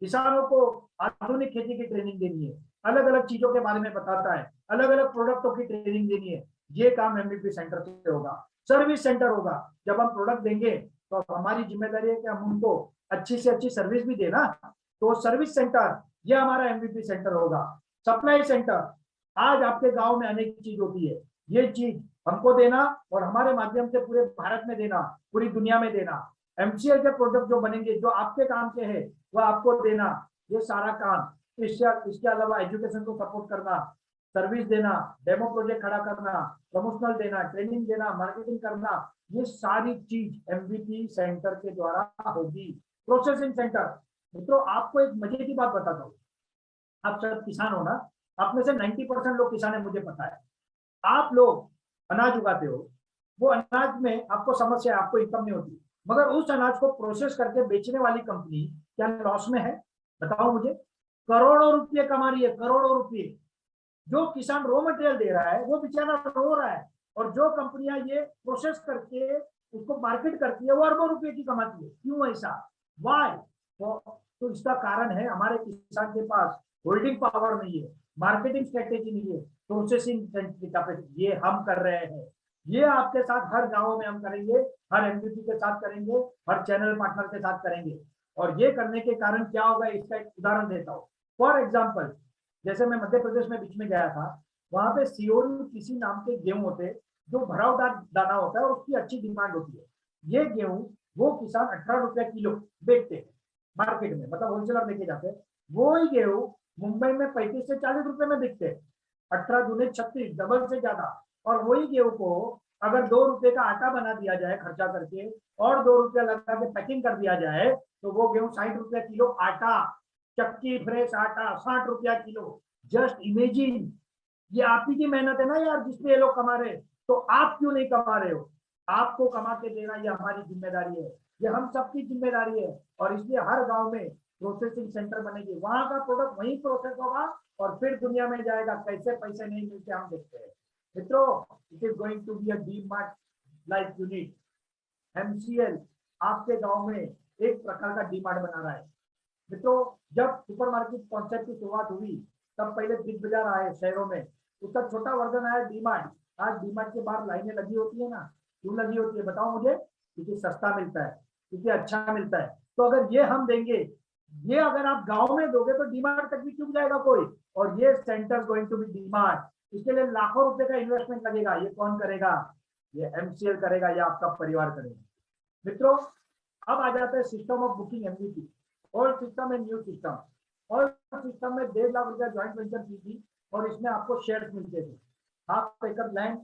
किसानों को आधुनिक खेती की ट्रेनिंग देनी है, अलग अलग चीजों के बारे में बताता है, अलग अलग प्रोडक्टों की ट्रेनिंग देनी है। ये काम एमवीपी सेंटर से होगा। सर्विस सेंटर होगा, जब हम प्रोडक्ट देंगे तो हमारी जिम्मेदारी है कि हम उनको अच्छी से अच्छी सर्विस भी देना। तो सर्विस सेंटर ये हमारा एमवीपी सेंटर होगा। सप्लाई सेंटर, आज आपके गांव में अनेक चीज होती है, ये चीज हमको देना और हमारे माध्यम से पूरे भारत में देना, पूरी दुनिया में देना। एमसीएल के प्रोडक्ट जो बनेंगे, जो आपके काम के हैं, वो आपको देना, ये सारा काम। इसके अलावा एजुकेशन को सपोर्ट करना, सर्विस देना, डेमो प्रोजेक्ट खड़ा करना, प्रमोशनल देना, ट्रेनिंग देना, मार्केटिंग करना, ये सारी चीज एमवीपी सेंटर के द्वारा होगी। प्रोसेसिंग सेंटर, मित्रों आपको एक मजे की बात बताता हूँ। आप सब किसान हो ना, आप में से 90% लोग किसान है, मुझे पता है। आप लोग अनाज उगाते हो, वो अनाज में आपको समस्या है, आपको इनकम नहीं होती, मगर उस अनाज को प्रोसेस करके बेचने वाली कंपनी क्या लॉस में है? बताओ मुझे। करोड़ों रुपये कमा रही है, करोड़ों रुपये। जो किसान रॉ मटेरियल दे रहा है वो बेचारा रो रहा है, और जो कंपनियां ये प्रोसेस करके उसको मार्केट करती है वो अरबों रुपए की कमाती है। क्यों ऐसा? वाई? तो इसका कारण है हमारे किसान के पास होल्डिंग पावर नहीं है, मार्केटिंग स्ट्रेटेजी नहीं है, प्रोसेसिंग कैपेसिटी। ये हम कर रहे हैं, ये आपके साथ हर गांव में हम करेंगे, हर एमपीपी के साथ करेंगे, हर चैनल पार्टनर के साथ करेंगे। और ये करने के कारण क्या होगा, इसका एक उदाहरण देता हूँ। फॉर एग्जाम्पल, जैसे मैं मध्य प्रदेश में बीच में गया था, वहां पे सियोरी किसी नाम के गेहूं होते जो भरावदार दाना होता है और उसकी अच्छी डिमांड होती है। ये गेहूं वो किसान 18 रुपया किलो बेचते हैं मार्केट में, मतलब होलसेलर लेके जाते हैं। वो ही गेहूं मुंबई में 35 से 40 रुपए में बिकते हैं, 18 दूने 36, डबल से ज्यादा। और वही गेहूं को अगर 2 रुपए का आटा बना दिया जाए खर्चा करके, और 2 रुपया लगा के पैकिंग कर दिया जाए, तो वो गेहूं 60 रुपया किलो आटा, चक्की फ्रेश आटा 60 रुपया किलो। जस्ट इमेजिन, ये आप ही की मेहनत है ना यार, जिसपे ये लोग कमा रहे। तो आप क्यों नहीं कमा रहे हो? आपको कमा के देना ये हमारी जिम्मेदारी है, ये हम सबकी जिम्मेदारी है। और इसलिए हर गांव में प्रोसेसिंग सेंटर बनेगी, वहां का प्रोडक्ट वहीं प्रोसेस होगा और फिर दुनिया में जाएगा। कैसे पैसे नहीं मिलते हम देखते हैं मित्रों। It is going to be a DMart like unit. MCL आपके गांव में एक प्रकार का डी मार्ट बना रहा है मित्रों। जब सुपरमार्केट कॉन्सेप्ट की शुरुआत हुई तब पहले बिग बाजार आए शहरों में, उसका छोटा वर्जन आया डी मार्ट। आज डी मार्ट के बाहर लाइनें लगी होती है ना, क्यों लगी होती है बताओ मुझे? क्योंकि सस्ता मिलता है, क्योंकि अच्छा मिलता है। तो अगर ये हम देंगे, ये अगर आप गांव में दोगे तो डी मार्ट तक भी क्यों जाएगा कोई? और ये centre going to be DMart. इसके लिए लाखों रुपए का इन्वेस्टमेंट लगेगा। ये कौन करेगा? ये एमसीएल करेगा या आपका परिवार करेगा मित्रों। अब आ जाता है system of booking MBP. Old system and new system. Old system में 1.5 लाख रुपया ज्वाइंट वेंचर की थी और इसमें आपको शेयर्स मिलते थे। 1/2 एकड़ लैंड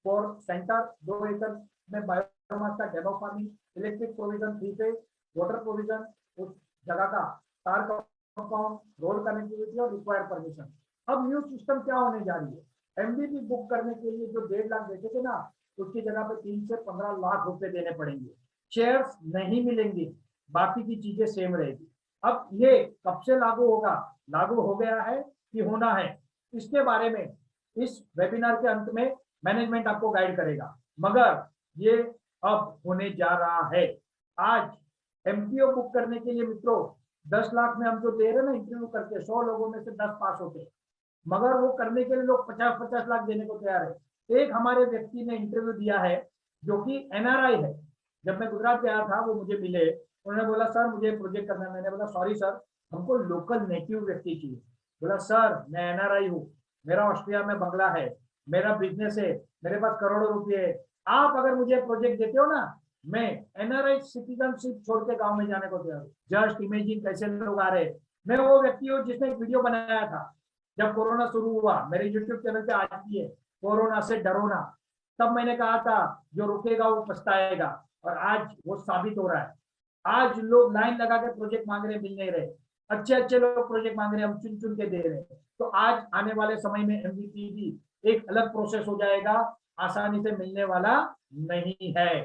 फॉर सेंटर, 2 एकड़ में बायोमास का demo farming, electric provision 3 phase, water provision, उस जगह का तार कंपाउंड, रोड कनेक्टिविटी और रिक्वायर्ड परमिशन। अब न्यू सिस्टम क्या होने जा रही है? एमबीपी बुक करने के लिए जो 1.5 लाख देते थे ना, उसकी जगह पे 3 से 15 लाख रुपए देने पड़ेंगे। शेयर्स नहीं मिलेंगे, बाकी की चीजें सेम रहेगी। अब ये कब से लागू होगा? लागू हो गया है कि होना है, इसके बारे में इस वेबिनार के अंत में मैनेजमेंट आपको गाइड करेगा। मगर ये अब होने जा रहा है। आज एमपीओ बुक करने के लिए मित्रों 10 लाख में हम जो दे रहे ना इंटरव्यू करके, 100 लोगों में से 10 पास होते, मगर वो करने के लिए लोग 50-50 लाख देने को तैयार है। एक हमारे व्यक्ति ने इंटरव्यू दिया है जो कि एनआरआई है। जब मैं गुजरात गया था वो मुझे मिले, उन्होंने बोला सर मुझे प्रोजेक्ट करना है। मैंने बोला सॉरी सर, हमको लोकल नेटिव व्यक्ति चाहिए। बोला सर मैं एनआरआई हूँ, मेरा ऑस्ट्रिया में बंगला है, मेरा बिजनेस है, मेरे पास करोड़ों रुपए है। आप अगर मुझे प्रोजेक्ट देते हो ना, मैं एनआरआई सिटीजनशिप छोड़ के गाँव में जाने को तैयार हूँ। जस्ट इमेजिन कैसे लोग आ रहे। मैं वो व्यक्ति हूँ जिसने एक वीडियो बनाया था जब कोरोना शुरू हुआ, मेरे यूट्यूब चैनल पे आती है, कोरोना से डरो ना। तब मैंने कहा था जो रुकेगा वो पछताएगा, और आज वो साबित हो रहा है। आज लोग लाइन लगा के प्रोजेक्ट मांग रहे, मिल नहीं रहे। अच्छे अच्छे लोग प्रोजेक्ट मांग रहे, हम चुन चुन के दे रहे हैं। तो आज आने वाले समय में एमवीपी भी एक अलग प्रोसेस हो जाएगा, आसानी से मिलने वाला नहीं है।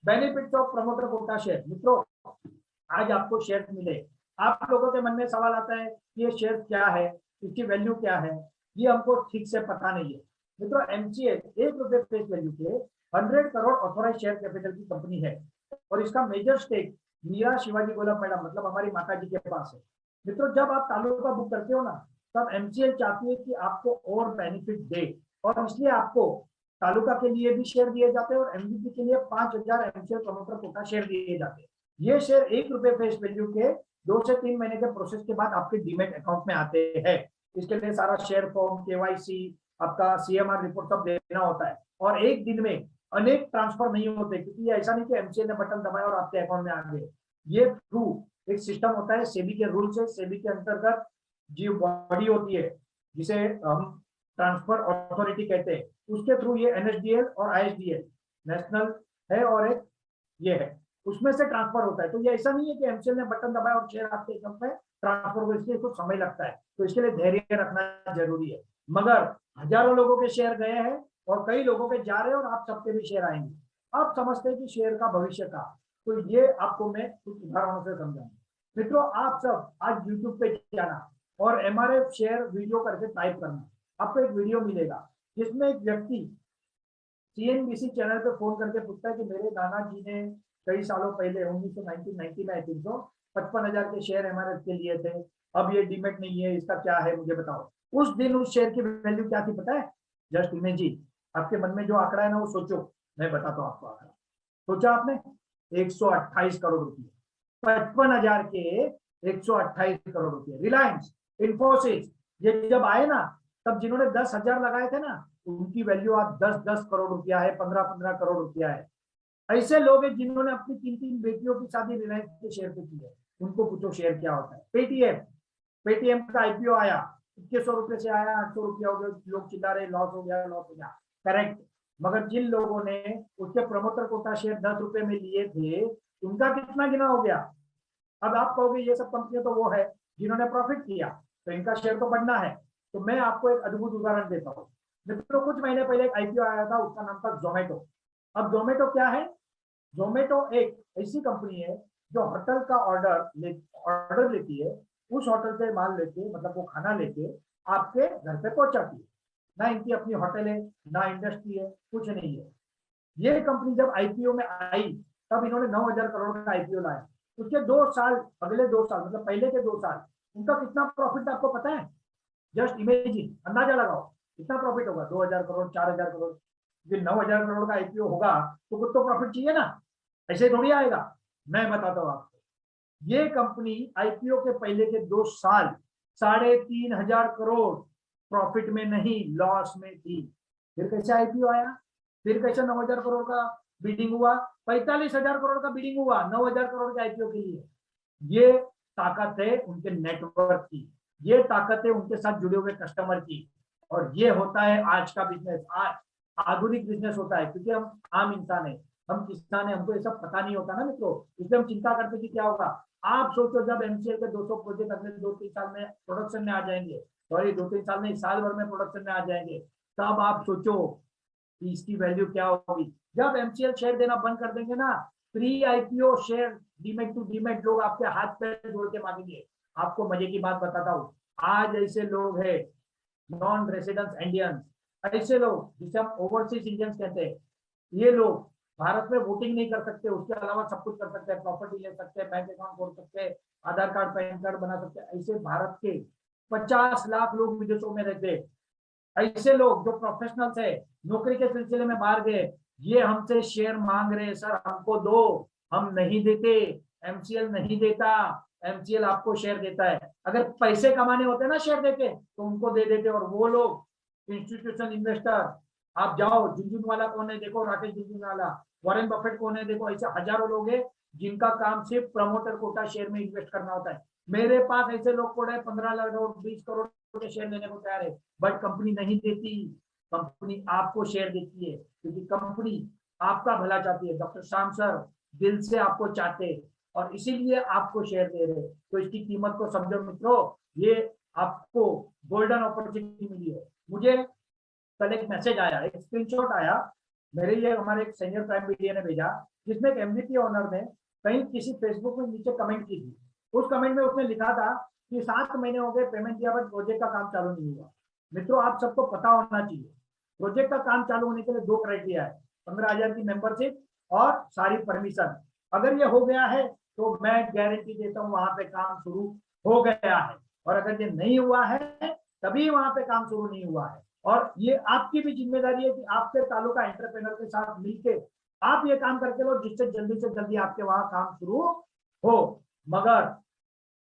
Benefits of promoter quota share मित्रों, आज आपको शेयर मिले। आप लोगों के मन में सवाल आता है कि ये शेयर क्या है, इसकी वैल्यू क्या है? ये हमको ठीक से पता नहीं है मित्रों। एमसीएल 1 रुपए फेस वैल्यू के 100 करोड़ ऑथोराइज शेयर कैपिटल की कंपनी है, और इसका major stake Meera Shivaji Golam madam मतलब हमारी माता जी के पास है मित्रों। जब आप तालुका बुक करते हो ना, तब एमसीएल चाहती है कि आपको और बेनिफिट दे, और इसलिए आपको तालुका के लिए भी शेयर दिए जाते हैं और एमवीपी के लिए 5000 एमसीएल प्रमोटर कोटा शेयर दिए जाते हैं। ये शेयर 1 रुपए फेस वैल्यू के 2 से 3 महीने के प्रोसेस के बाद आपके डीमेट अकाउंट में आते हैं। इसके लिए सारा शेयर फॉर्म, केवाईसी, आपका सीएमआर रिपोर्ट सब देना होता है, और एक दिन में अनेक ट्रांसफर नहीं होते, क्योंकि ये ऐसा नहीं कि एमसीएल ने बटन दबाया और आपके अकाउंट में आ गए। ये थ्रू एक सिस्टम होता है सेबी के रूल से। सेबी के अंतर्गत जो बॉडी होती है जिसे हम ट्रांसफर अथॉरिटी कहते हैं, उसके थ्रू ये एनएसडीएल और आईएसडीएल नेशनल है और एक ये है, उसमें से ट्रांसफर होता है। तो ये ऐसा नहीं है कि एमसीएल ने बटन दबाया और शेयर आपके अकाउंट में ट्रांसफर हो, इसलिए कुछ समय लगता है। तो इसके लिए धैर्य रखना जरूरी है। मगर हजारों लोगों के शेयर गए हैं और कई लोगों के जा रहे हैं, और आप सबके भी शेयर आएंगे। आप समझते हैं कि शेयर का भविष्य का, तो ये आपको मैं कुछ उदाहरणों से समझाऊंगा मित्रों। आप सब आज यूट्यूब पे जाना और एमआरएफ शेयर वीडियो करके टाइप करना। आपको एक वीडियो मिलेगा जिसमें एक व्यक्ति सीएनबीसी चैनल पे फोन करके पूछता है कि मेरे नाना जी ने कई सालों पहले 1990 में 355,000 के शेयर एमआरएफ के लिए थे, अब ये डीमेट नहीं है, इसका क्या है मुझे बताओ। उस दिन उस शेयर की वैल्यू क्या थी पता है? जस्ट इमेजिन, आपके मन में जो आंकड़ा है ना वो सोचो, मैं बताता हूँ आपको आंकड़ा। सोचा आपने 128 करोड़ रुपये, 55,000 के 128 करोड़ रुपये। रिलायंस, इंफोसिस, ये जब आए ना तब जिन्होंने 10,000 लगाए थे ना उनकी वैल्यू आज 10-10 करोड़ रुपया है, 15-15 करोड़ रुपया है। ऐसे लोग हैं जिन्होंने अपनी 3-3 बेटियों की शादी रिलायंस के शेयर पे की है, उनको पूछो शेयर क्या होता है। पेटीएम, पेटीएम का आईपीओ आया, 2100 रुपये से आया, 800 रुपया हो गया, लोग चिल्ला रहे लॉस हो गया, लॉस हो गया, करेक्ट। मगर जिन लोगों ने उसके प्रमोटर कोटा शेयर 10 रुपए में लिए थे उनका कितना गिना हो गया। अब आप कहोगे ये सब कंपनियां तो वो है जिन्होंने प्रॉफिट किया, तो इनका शेयर तो बढ़ना है। तो मैं आपको एक अद्भुत उदाहरण देता हूँ मित्रों। कुछ महीने पहले एक आईपीओ आया था, उसका नाम था जोमेटो। अब जोमेटो क्या है? जोमेटो एक ऐसी कंपनी है जो होटल का ऑर्डर लेती है, उस होटल से माल लेके, मतलब वो खाना लेके आपके घर पे पहुंचाती है। ना इनकी अपनी होटल है, ना इंडस्ट्री है, कुछ नहीं है। ये कंपनी जब आईपीओ में आई तब इन्होंने 9,000 करोड़ का आईपीओ लाया। उसके 2 साल, अगले 2 साल मतलब पहले के 2 साल, उनका कितना प्रॉफिट आपको पता है? जस्ट इमेजिन, अंदाजा लगाओ कितना प्रॉफिट होगा। 2,000 करोड़, 4,000 करोड़, ये 9,000 करोड़ का आईपीओ होगा तो कुछ तो प्रॉफिट चाहिए ना, ऐसे थोड़ी आएगा। मैं बताता हूँ आपको, ये कंपनी आईपीओ के पहले के 2 साल 3,500 करोड़ प्रॉफिट में नहीं, लॉस में थी। फिर कैसे आईपीओ आया, फिर कैसे 9,000 करोड़ का बिडिंग हुआ, 45,000 करोड़ का बिडिंग हुआ 9,000 करोड़ के आईपीओ के लिए। ये ताकत है उनके नेटवर्क की, ये ताकत है उनके साथ जुड़े हुए कस्टमर की, और ये होता है आज का बिजनेस। आज आधुनिक बिजनेस होता है, क्योंकि हम आम इंसान है, हम किसान है, हमको ये सब पता नहीं होता ना मित्रों, इसलिए हम चिंता करते कि क्या होगा। आप सोचो जब एमसीएल के 200 प्रोजेक्ट अगले 2-3 साल में प्रोडक्शन में आ जाएंगे, सॉरी 2-3 साल में, साल भर में प्रोडक्शन में आ जाएंगे, तब आप सोचो कि इसकी वैल्यू क्या होगी। जब एमसीएल शेयर देना बंद कर देंगे ना, pre IPO share demat to demat लोग आपके हाथ पे जोड़ के मांगेंगे। आपको मजे की बात बताता हूँ, आज ऐसे लोग हैं नॉन रेसिडेंस इंडियंस, ऐसे लोग जिसे हम ओवरसीज इंडियंस कहते हैं, ये लोग भारत में वोटिंग नहीं कर सकते, उसके अलावा सब कुछ कर सकते हैं, प्रॉपर्टी ले सकते हैं, बैंक अकाउंट खोल सकते हैं, आधार कार्ड पैन कार्ड बना सकते हैं। ऐसे भारत के 50 लाख लोग विदेशों में रहते हैं। ऐसे लोग जो प्रोफेशनल्स है, नौकरी के सिलसिले में बाहर गए, ये हमसे शेयर मांग रहे हैं, सर हमको दो, हम नहीं देते, एमसीएल नहीं देता, एमसीएल आपको शेयर देता है। अगर पैसे कमाने होते ना शेयर देके तो उनको दे देते। और वो लोग इंस्टीट्यूशन इन्वेस्टर, आप जाओ, झुंझुनवाला कौन है देखो, राकेश झुंझुनवाला, वॉरेन बफेट कौन है देखो, ऐसे हजारों लोग हैं जिनका काम सिर्फ प्रमोटर कोटा शेयर में इन्वेस्ट करना होता है। मेरे पास ऐसे लोग पड़े 15 लाख और 20 करोड़ के शेयर लेने को तैयार है, बट कंपनी नहीं देती। कंपनी आपको शेयर देती है क्योंकि कंपनी आपका भला चाहती है। डॉक्टर श्याम सर दिल से आपको चाहते हैं और इसीलिए आपको शेयर दे रहे हैं। तो इसकी कीमत को समझो मित्रों, ये आपको गोल्डन अपॉर्चुनिटी मिली है। मुझे कल एक मैसेज आया, एक स्क्रीनशॉट आया मेरे, ये हमारे एक सीनियर प्राइम मीडिया ने भेजा, जिसमें एक एमवीपी ओनर ने कहीं किसी फेसबुक में नीचे कमेंट की थी। उस कमेंट में उसने लिखा था कि 7 महीने हो गए पेमेंट दिया बट प्रोजेक्ट का काम चालू नहीं हुआ। मित्रों आप सबको पता होना चाहिए, प्रोजेक्ट का काम चालू होने के लिए 2 क्राइटेरिया है, 15,000 की मेंबरशिप और सारी परमिशन। अगर ये हो गया है तो मैं गारंटी देता हूँ वहां पे काम शुरू हो गया है, और अगर ये नहीं हुआ है तभी वहां पे काम शुरू नहीं हुआ है। और ये आपकी भी जिम्मेदारी है कि आपके तालुका एंटरप्रेन्योर के साथ मिलकर आप ये काम करके लो जिससे जल्दी से जल्दी आपके वहां काम शुरू हो। मगर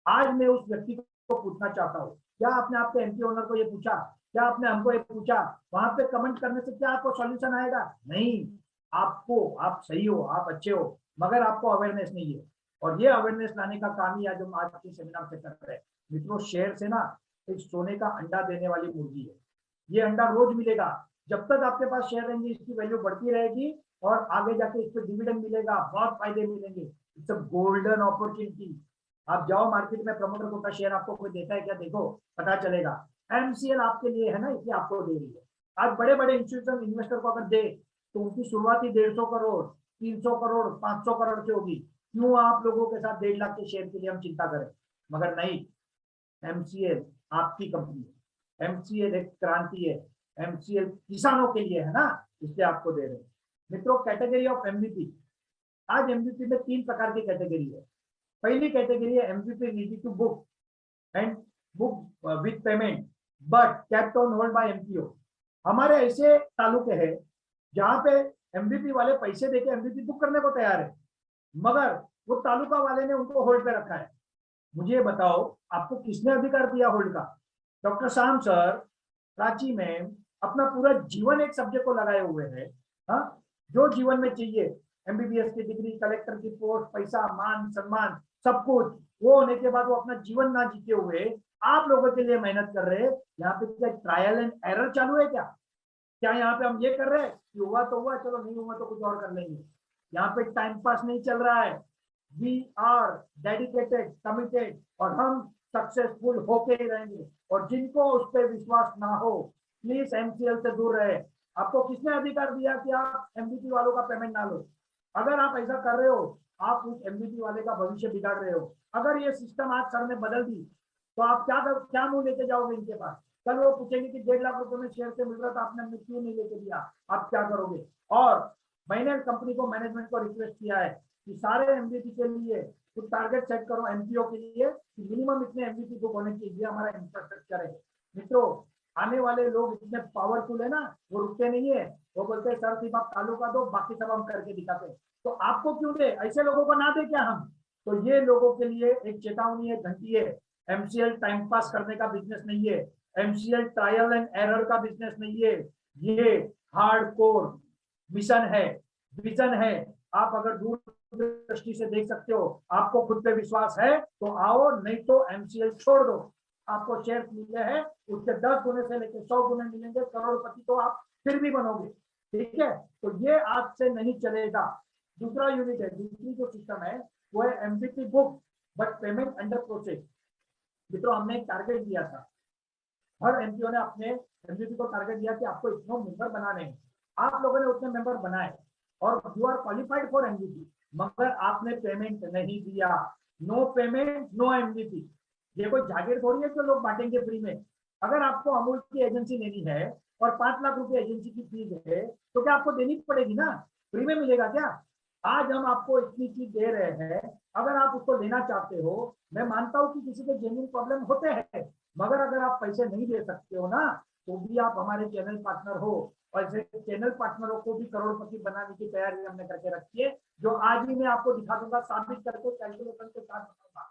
आज मैं उस व्यक्ति को पूछना चाहता हूँ, क्या आपने आपके एमपी ओनर को ये पूछा, क्या आपने हमको ये पूछा, वहां पे कमेंट करने से क्या आपको सॉल्यूशन आएगा? नहीं। आपको, आप सही हो, आप अच्छे हो, मगर आपको अवेयरनेस नहीं है, और ये अवेयरनेस लाने का काम ही आज हम आज के सेमिनार से कर रहे हैं। मित्रों शेयर से ना एक सोने का अंडा देने वाली मुर्गी है, ये अंडा रोज मिलेगा। जब तक आपके पास शेयर रहेंगे इसकी वैल्यू बढ़ती रहेगी और आगे जाके इस पर डिविडेंड मिलेगा, बहुत फायदे मिलेंगे। It's a golden opportunity. आप जाओ मार्केट में, प्रमोटर कोटा शेयर आपको कोई देता है क्या, देखो, पता चलेगा। एमसीएल आपके लिए है ना, इसलिए आपको दे रही है। आज बड़े बड़े इंस्टीट्यूशन इन्वेस्टर को अगर दे तो उनकी शुरुआती 150 करोड़, 300 करोड़, 500 करोड़ से होगी। क्यों आप लोगों के साथ 1.5 लाख के शेयर के लिए हम चिंता करें? मगर नहीं, एमसीएल आपकी कंपनी है, एमसीएल एक क्रांति है, एमसीएल किसानों के लिए है ना, इसलिए आपको दे रहे हैं। मित्रों, कैटेगरी ऑफ एमवीपी, आज एमवीपी में 3 प्रकार की कैटेगरी है। पहली कैटेगरी है MVP ready to book and book with payment but kept on hold by MPO. हमारे ऐसे तालुके हैं जहां पे एमवीपी वाले पैसे देके एमवीपी बुक करने को तैयार है, मगर वो तालुका वाले ने उनको होल्ड पे रखा है। मुझे बताओ, आपको किसने अधिकार दिया होल्ड का? Doctor Shyam sir, Prachi ma'am अपना पूरा जीवन एक सब्जेक्ट को लगाए हुए हैं। हाँ, जो जीवन में चाहिए, एमबीबीएस की डिग्री, कलेक्टर की पोस्ट, पैसा, मान सम्मान, सब कुछ, वो होने के बाद वो अपना जीवन ना जीते हुए आप लोगों के लिए मेहनत कर रहे हैं। यहाँ पे क्या ट्रायल एंड एरर चालू है क्या? क्या यहाँ पे हम ये कर रहे हैं कि हुआ तो हुआ, चलो नहीं हुआ तो कुछ और कर लेंगे? यहाँ पे टाइम पास नहीं चल रहा है। वी आर डेडिकेटेड, कमिटेड, और हम सक्सेसफुल होके ही रहेंगे। और जिनको उस पर विश्वास ना हो, प्लीज एमसीएल से दूर रहे। आपको किसने अधिकार दिया कि आप एमबीपी वालों का पेमेंट ना लो? अगर आप ऐसा कर रहे हो, आप उस एमबीपी वाले का भविष्य बिगाड़ रहे हो। अगर ये सिस्टम आज सर ने बदल दी तो आप क्या मुंह लेके जाओगे इनके पास? कल वो पूछेंगे कि 1.5 लाख रुपए में शेयर से मिल रहा था, आपने हमें क्यों नहीं लेके दिया? आप क्या करोगे? और मैंने कंपनी को, मैनेजमेंट को रिक्वेस्ट किया है कि सारे एमबीपी के लिए कुछ टारगेट सेट करो, एमपीओ के लिए, कि मिनिमम इतने एमबीपी बुक होने चाहिए। हमारा इंफ्रास्ट्रक्चर है। मित्रों, आने वाले लोग इतने पावरफुल है ना, वो रुकते नहीं है। वो बोलते हैं सर सिर्फ आप तालुका दो, बाकी सब हम करके दिखाते हैं। तो आपको क्यों दे? ऐसे लोगों को ना दे क्या हम? तो ये लोगों के लिए एक चेतावनी है, घंटी है। एमसीएल टाइम पास करने का बिजनेस नहीं है। एमसीएल ट्रायल एंड एरर का बिजनेस नहीं है। ये हार्डकोर मिशन है, विजन है। आप अगर दूर दृष्टि से देख सकते हो, आपको खुद पे विश्वास है तो आओ, नहीं तो एमसीएल छोड़ दो। आपको शेयर मिले हैं, उसके 10 गुने से लेकर 100 गुने मिलेंगे, करोड़पति तो आप फिर भी बनोगे। ठीक है, तो ये आज से नहीं चलेगा। दूसरा यूनिट है, दूसरी जो सिस्टम है वो है MBP book but payment under process. मित्रों, हमने एक टारगेट दिया था, हर एमपीओ ने अपने एमबीपी को टारगेट दिया कि आपको इतने मेंबर बनाने हैं। आप लोगों ने उतने मेंबर बनाए और you are qualified for MBP, मगर आपने पेमेंट नहीं दिया। No payment no MBP. ये कोई जागीर थोड़ी है जो लोग बांटेंगे फ्री में। अगर आपको अमूल की एजेंसी लेनी है और 5 लाख रुपए एजेंसी की फीस है, तो क्या आपको देनी पड़ेगी ना? फ्री में मिलेगा क्या? आज हम आपको इतनी चीज दे रहे हैं, अगर आप उसको लेना चाहते हो, मैं मानता हूँ कि किसी के जेन्युइन प्रॉब्लम होते हैं, मगर अगर आप पैसे नहीं दे सकते हो ना, तो भी आप हमारे चैनल पार्टनर हो। और ऐसे चैनल पार्टनरों को भी करोड़पति बनाने की तैयारी हमने करके रखी है, जो आज ही मैं आपको दिखा दूंगा, साबित करके कैलकुलेशन के साथ बताऊंगा।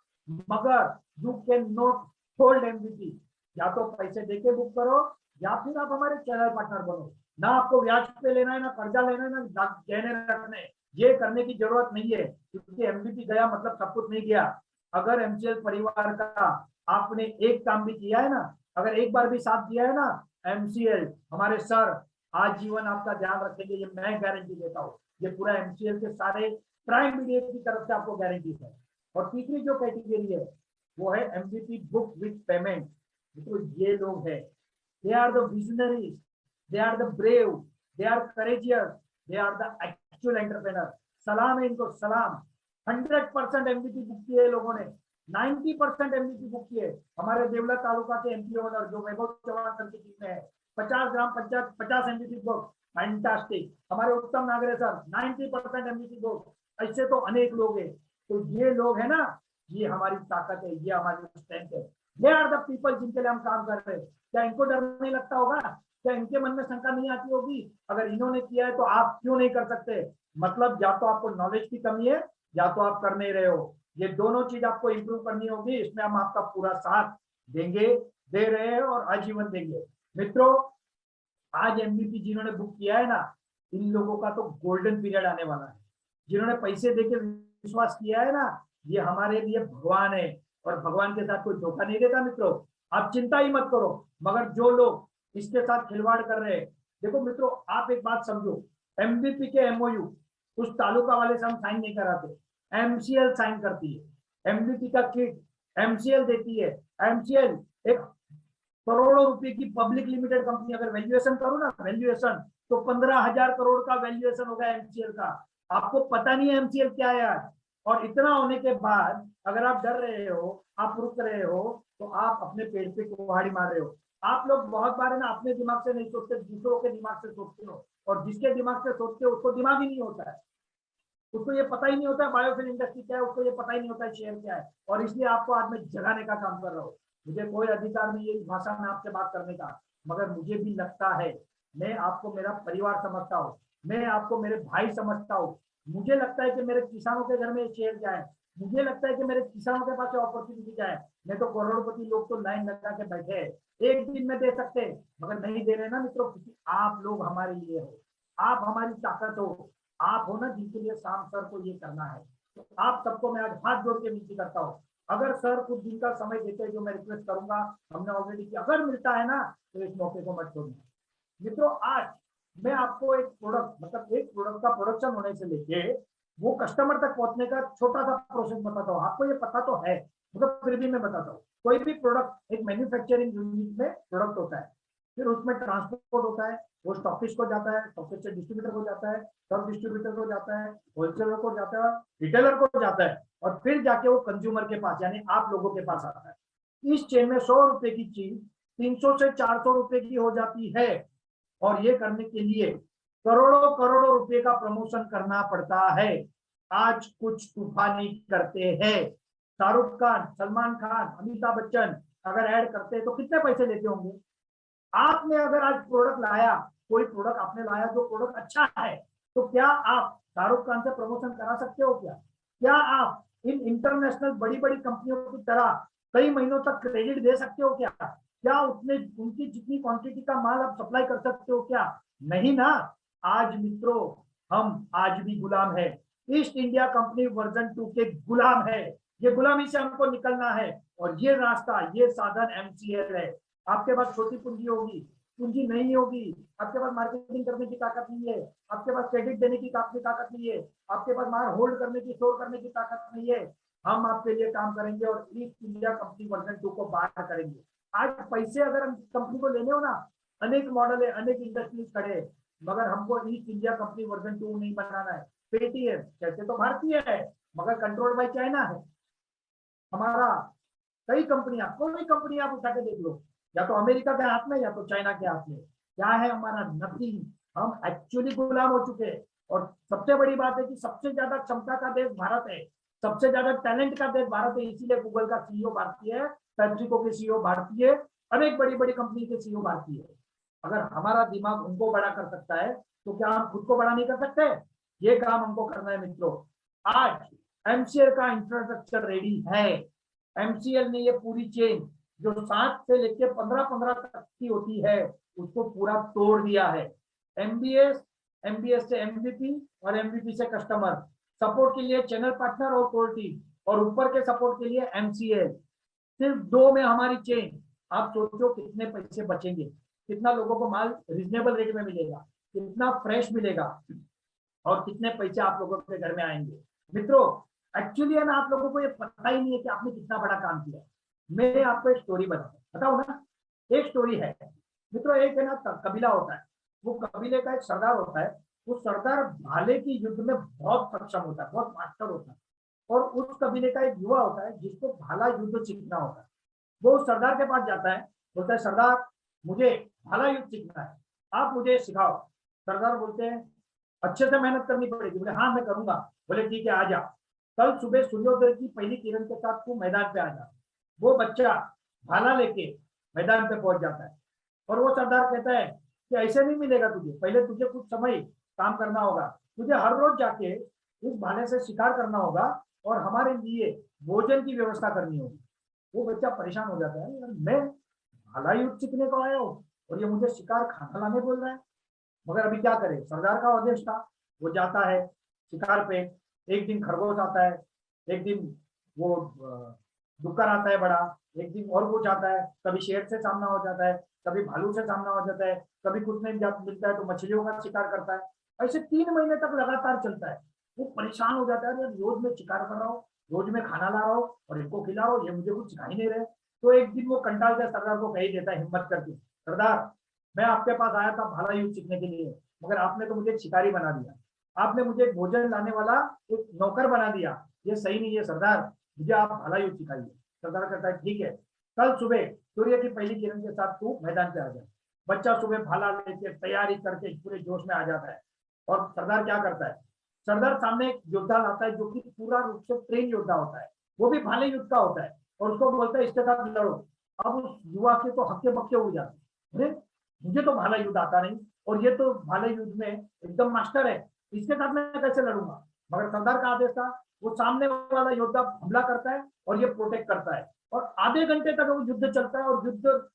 मगर you can not hold MBP. या तो पैसे देके बुक करो, या फिर आप हमारे चैनल पार्टनर बनो। ना आपको ब्याज पे लेना है, ना कर्जा लेना है, ना गहने रखने हैं। ये करने की जरूरत नहीं है, क्योंकि एमबीपी गया मतलब सब कुछ नहीं गया। अगर एमसीएल परिवार का आपने एक काम भी किया है ना, अगर एक बार भी साथ दिया है ना, एमसीएल हमारे सर आजीवन आपका ध्यान रखेंगे, ये मैं गारंटी देता हूँ। ये पूरा एमसीएल के सारे प्राइम मीडिया की तरफ से आपको गारंटी है। और तीसरी जो कैटेगरी है वो है एमबीपी बुक विथ पेमेंट। तो ये लोग है, they are the visionaries, they are the brave, they are courageous, they are the actual entrepreneur. सलाम है इनको, सलाम। 100% एमबीपी बुक किए लोगों ने, 90% एमबीपी बुक किए। हमारे देवला तालुका के एमपी ओनर जो वैभव चौहान सर की टीम में है, 50 ग्राम पंचायत 50 एमबीपी बुक, फैंटास्टिक। हमारे उत्तम नागरे सर 90% एमबीपी बुक। ऐसे तो अनेक लोग हैं। तो ये लोग है ना, ये हमारी ताकत है, ये हमारी स्ट्रेंथ है। दे आर द पीपल जिनके लिए हम काम कर रहे हैं। क्या इनको डर नहीं लगता होगा? क्या इनके मन में शंका नहीं आती होगी? अगर इन्होंने किया है तो आप क्यों नहीं कर सकते? मतलब या तो आपको नॉलेज की कमी है, या तो आप कर नहीं रहे हो। ये दोनों चीज आपको इंप्रूव करनी होगी। इसमें हम आपका पूरा साथ देंगे, दे रहे हैं और आजीवन देंगे। मित्रों, आज एमबीपी जिन्होंने बुक किया है ना, इन लोगों का तो गोल्डन पीरियड आने वाला है। जिन्होंने पैसे देके विश्वास किया है ना, ये हमारे लिए भगवान है, और भगवान के साथ कोई धोखा नहीं देता। मित्रों, आप चिंता ही मत करो। मगर जो लोग इसके साथ खिलवाड़ कर रहे हैं, देखो मित्रों, आप एक बात समझो, एमबीपी के एमओयू उस तालुका वाले से हम साइन नहीं कराते, एमसीएल साइन करती है। एमबीपी का किट एमसीएल देती है। एमसीएल एक करोड़ों रुपए की पब्लिक लिमिटेड कंपनी, अगर वैल्यूएशन करो ना, वैल्यूएशन तो 15,000 करोड़ का वैल्यूएशन होगा एमसीएल का। आपको पता नहीं है एमसीएल क्या है यार? और इतना होने के बाद अगर आप डर रहे हो, आप रुक रहे हो, तो आप अपने पेड़ पे कुल्हाड़ी मार रहे हो। आप लोग बहुत बार है ना अपने दिमाग से नहीं सोचते, दूसरों के दिमाग से सोचते हो, और जिसके दिमाग से सोचते हो उसको दिमाग ही नहीं होता है, उसको ये पता ही नहीं होता है बायोफिल इंडस्ट्री क्या है, उसको ये पता ही नहीं होता है शेयर क्या है। और इसलिए आपको आज मैं जगाने का काम कर रहा हूँ। मुझे कोई अधिकार नहीं है इस भाषा में आपसे बात करने का, मगर मुझे भी लगता है, मैं आपको मेरा परिवार समझता हूँ, मैं आपको मेरे भाई समझता हूँ। मुझे लगता है कि मेरे किसानों के घर में शेयर जाए, मुझे लगता है कि मेरे किसानों के पास अपॉर्चुनिटी जाए। मैं तो करोड़पति लोग तो लाइन लगा के बैठे हैं, एक दिन में दे सकते, मगर नहीं दे रहे ना मित्रों, क्योंकि आप लोग हमारे लिए हो, आप हमारी ताकत हो, आप हो ना जिनके लिए शाम सर को ये करना है। तो आप सबको मैं आज हाथ जोड़ के विनती करता हूँ, अगर सर कुछ दिन का समय देते हैं, जो मैं रिक्वेस्ट करूंगा, हमने ऑलरेडी किया, अगर मिलता है ना तो इस मौके को मत छोड़ना। मित्रों, आज मैं आपको एक प्रोडक्ट, मतलब एक प्रोडक्ट का प्रोडक्शन होने से लेके वो कस्टमर तक पहुंचने का छोटा सा प्रोसेस बताता हूँ। आपको ये पता तो है, मतलब फिर भी मैं बताता हूँ। कोई भी प्रोडक्ट एक मैन्युफैक्चरिंग यूनिट में प्रोडक्ट होता है, फिर उसमें ट्रांसपोर्ट होता है, वो स्टॉकिस्ट को जाता है, स्टॉकिस्ट से डिस्ट्रीब्यूटर को जाता है, सब डिस्ट्रीब्यूटर को जाता है, होलसेलर को जाता है, रिटेलर को जाता है, और फिर जाके वो कंज्यूमर के पास यानी आप लोगों के पास आता है। इस चेन में 100 रुपए की चीज 300 से 400 रुपए की हो जाती है, और ये करने के लिए करोड़ों करोड़ों रुपए का प्रमोशन करना पड़ता है। आज कुछ तूफानी करते हैं, शाहरुख खान, सलमान खान, अमिताभ बच्चन अगर ऐड करते हैं तो कितने पैसे लेते होंगे। आपने अगर आज प्रोडक्ट लाया, कोई प्रोडक्ट आपने लाया जो प्रोडक्ट अच्छा है, तो क्या आप शाहरुख खान से प्रमोशन करा सकते हो क्या? क्या आप इन इंटरनेशनल बड़ी बड़ी कंपनियों की तरह कई महीनों तक क्रेडिट दे सकते हो क्या? क्या उतने उनकी जितनी क्वांटिटी का माल आप सप्लाई कर सकते हो क्या? नहीं ना। आज मित्रों, हम आज भी गुलाम है, ईस्ट इंडिया कंपनी वर्जन 2 के गुलाम है। ये गुलामी से हमको निकलना है, और ये रास्ता, ये साधन एमसीएल है। आपके पास छोटी पूंजी होगी, पूंजी नहीं होगी, आपके पास मार्केटिंग करने की ताकत नहीं है, आपके पास क्रेडिट देने की ताकत नहीं है, आपके पास माल होल्ड करने की, स्टोर करने की ताकत नहीं है। हम आपके लिए काम करेंगे और ईस्ट इंडिया कंपनी वर्जन 2 को बाहर करेंगे। आज पैसे अगर हम कंपनी को लेने हो ना, अनेक मॉडल है, अनेक इंडस्ट्रीज खड़े हैं, मगर हमको ईस्ट इंडिया कंपनी वर्जन 2 नहीं बनाना है। पेटीएम कैसे तो भारतीय है, मगर कंट्रोल बाय चाइना है हमारा। कई कंपनियां, कोई कंपनी आप उठा के देख लो, या तो अमेरिका के हाथ में या तो चाइना के हाथ में। क्या है हमारा? नथिंग। हम एक्चुअली गुलाम हो चुके हैं। और सबसे बड़ी बात है कि सबसे ज्यादा क्षमता का देश भारत है, सबसे ज्यादा टैलेंट का देश भारत है, इसीलिए गूगल का सीईओ भारतीय है, पेप्सिको के सीईओ भारतीय है, अनेक बड़ी बड़ी कंपनी के सीईओ भारतीय है। अगर हमारा दिमाग उनको बड़ा कर सकता है, तो क्या हम खुद को बड़ा नहीं कर सकते? ये काम हमको करना है मित्रों। आज एमसीएल का इंफ्रास्ट्रक्चर रेडी है। एमसीएल ने ये पूरी चेन जो 7 से लेकर 15-15 तक की होती है, उसको पूरा तोड़ दिया है। एमबीएस, एमबीएस से एमवीपी, और एमवीपी से कस्टमर सपोर्ट के लिए चैनल पार्टनर और कोर टीम, और ऊपर के सपोर्ट के लिए एमसीएल। सिर्फ 2 में हमारी चेन। आप सोचो कितने पैसे बचेंगे, कितना लोगों को माल रिजनेबल रेट में मिलेगा, कितना फ्रेश मिलेगा, और कितने पैसे आप लोगों के घर में आएंगे। मित्रों, एक्चुअली है ना, आप लोगों को ये पता ही नहीं है कि आपने कितना बड़ा काम किया। मैं आपको एक स्टोरी बताऊं ना। एक स्टोरी है मित्रों, एक है ना कबीला होता है, वो कबीले का एक सरदार होता है। वो सरदार भाले की युद्ध में बहुत सक्षम होता है, बहुत मास्टर होता है। और उस कबीले का एक युवा होता है जिसको भाला युद्ध सीखना होता है। वो सरदार के पास जाता है, बोलता है सरदार मुझे भाला युद्ध सीखना है, आप मुझे सिखाओ। सरदार बोलते हैं अच्छे से मेहनत करनी पड़ेगी। बोले हाँ मैं करूंगा। बोले ठीक है, आ जा, कल सुबह सूर्योदय की पहली किरण के साथ तू मैदान पे आ जा। वो बच्चा भाला लेके मैदान पे पहुंच जाता है, और वो सरदार कहता है कि ऐसे नहीं मिलेगा तुझे, पहले तुझे कुछ समय काम करना होगा, तुझे हर रोज जाके इस भाले से शिकार करना होगा, और हमारे लिए भोजन की व्यवस्था करनी होगी। वो बच्चा परेशान हो जाता है, यार मैं भाला युद्ध सीखने को आया हूँ और ये मुझे शिकार खाना लाने बोल रहा है, मगर अभी क्या करे, सरदार का आदेश था। वो जाता है शिकार पे। एक दिन खरगोश आता है, एक दिन वो डुक्कर आता है बड़ा, एक दिन और कुछ आता है, कभी शेर से सामना हो जाता है, कभी भालू से सामना हो जाता है, कभी कुछ नहीं मिलता है तो मछलियों का शिकार करता है। ऐसे 3 महीने तक लगातार चलता है। वो परेशान हो जाता है, रोज मैं शिकार कर रहा हूँ, रोज मैं खाना ला रहा हूँ और इनको खिला रहा हूँ, ये मुझे कुछ सिखा ही नहीं रहे। तो एक दिन वो कंटाल के सरदार को कह ही देता है हिम्मत करके, सरदार मैं आपके पास आया था भाला युद्ध सीखने के लिए, मगर आपने तो मुझे शिकारी बना दिया, आपने मुझे भोजन लाने वाला एक नौकर बना दिया, ये सही नहीं है सरदार, मुझे आप भाला युद्ध सिखाइए। सरदार कहता है ठीक है, कल सुबह सूर्य की पहली किरण के साथ तू मैदान पे आ जा। बच्चा सुबह भाला लेके तैयारी करके पूरे जोश में आ जाता है। और सरदार क्या करता है, सरदार सामने एक योद्धा लाता है जो कि पूरा रूप से ट्रेन योद्धा होता है, वो भी भाले युद्ध का होता है, और उसको बोलता है इसके साथ लड़ो। अब उस युवा के तो हक्के बक्के उड़ जाते, अरे मुझे तो भाला युद्ध आता नहीं, और ये तो भाले युद्ध में एकदम मास्टर है, इसके साथ मैं कैसे लड़ूंगा। मगर सरदार का आदेश था, वो सामने वाला योद्धा हमला करता है और ये प्रोटेक्ट करता है, और आधे घंटे तक वो युद्ध चलता है, और युद्ध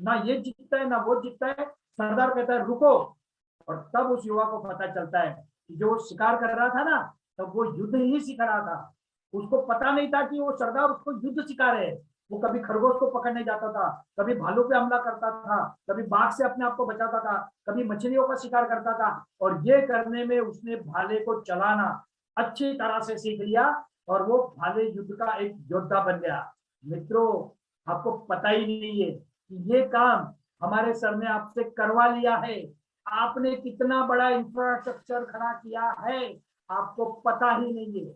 ना ये जीतता है ना वो जीतता है। सरदार कहता है रुको, और तब उस युवा को पता चलता है कि जो शिकार कर रहा था ना, तब वो युद्ध ही सिखा रहा था। उसको पता नहीं था कि वो सरदार उसको युद्ध सिखा रहे हैं। वो कभी खरगोश को पकड़ने जाता था, कभी भालू पे हमला करता था, कभी बाघ से अपने आप को बचाता था, कभी मछलियों का शिकार करता था, और ये करने में उसने भाले को चलाना अच्छी तरह से सीख लिया, और वो भाले युद्ध का एक योद्धा बन गया। मित्रों, आपको पता ही नहीं है कि ये काम हमारे सर ने आपसे करवा लिया है। आपने कितना बड़ा इंफ्रास्ट्रक्चर खड़ा किया है, आपको पता ही नहीं है।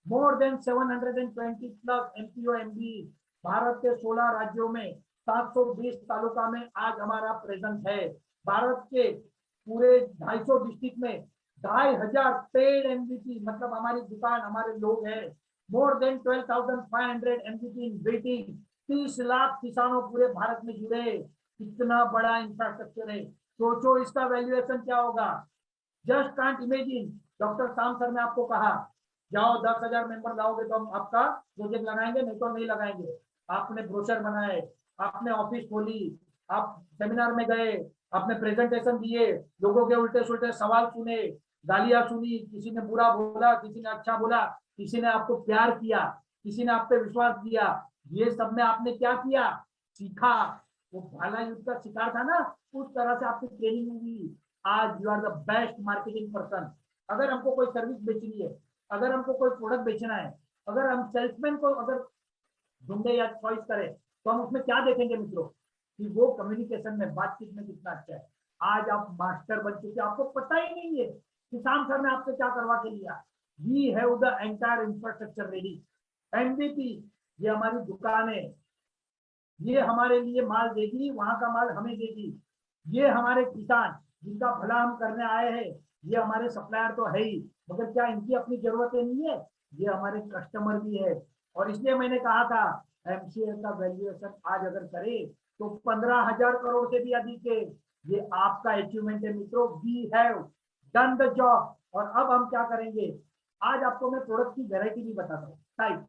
More than 720 plus MPO MB, Bharat के 16 राज्यों में 720 तालुका में आज हमारा प्रेजेंस है। भारत के पूरे 250 डिस्ट्रिक्ट में 2500 पेड एमबीपी, मतलब हमारी दुकान, हमारे लोग हैं। More than 12,500 MBP in waiting, 30 lakh किसानों पूरे भारत में जुड़े। कितना बड़ा इंफ्रास्ट्रक्चर है, सोचो इसका वैल्यूएशन क्या होगा। Just can't imagine. Doctor Shyam sir ने आपको कहा जाओ 10,000 मेंबर लाओगे तो हम आपका प्रोजेक्ट लगाएंगे, नहीं तो नहीं लगाएंगे। आपने ब्रोशर बनाए, आपने ऑफिस खोली, आप सेमिनार में गए, आपने प्रेजेंटेशन दिए, लोगों के उल्टे सुल्टे सवाल सुने, गालियां सुनी, किसी ने बुरा बोला, किसी ने अच्छा बोला, किसी ने आपको प्यार किया, किसी ने आप पे विश्वास किया। ये सब में आपने क्या किया, सीखा। वो भाला युद्ध का शिकार था ना, उस तरह से आपकी ट्रेनिंग हुई। आज you are the best marketing person. अगर हमको कोई सर्विस बेचनी है, अगर हमको कोई प्रोडक्ट बेचना है, अगर हम सेल्समैन को अगर ढूंढे या चॉइस करें, तो हम उसमें क्या देखेंगे मित्रों, कि वो कम्युनिकेशन में, बातचीत में कितना अच्छा है। आज आप मास्टर बन चुके, आपको पता ही नहीं है कि शाम सर ने आपसे क्या करवा के लिया। We have the entire infrastructure ready. MBP, ये हमारी दुकान है, ये हमारे लिए माल देगी, वहां का माल हमें देगी। ये हमारे किसान जिनका भला हम करने आए हैं, ये हमारे सप्लायर तो है ही, मगर क्या इनकी अपनी जरूरतें नहीं है, ये हमारे कस्टमर भी है। और इसलिए मैंने कहा था एमसीएल का वैल्यूएशन आज अगर करे तो 15,000 करोड़ से भी अधिक है। ये आपका अचीवमेंट है मित्रों। We have done the job. और अब हम क्या करेंगे, आज आपको मैं प्रोडक्ट की वेरायटी भी बताता हूँ। टाइप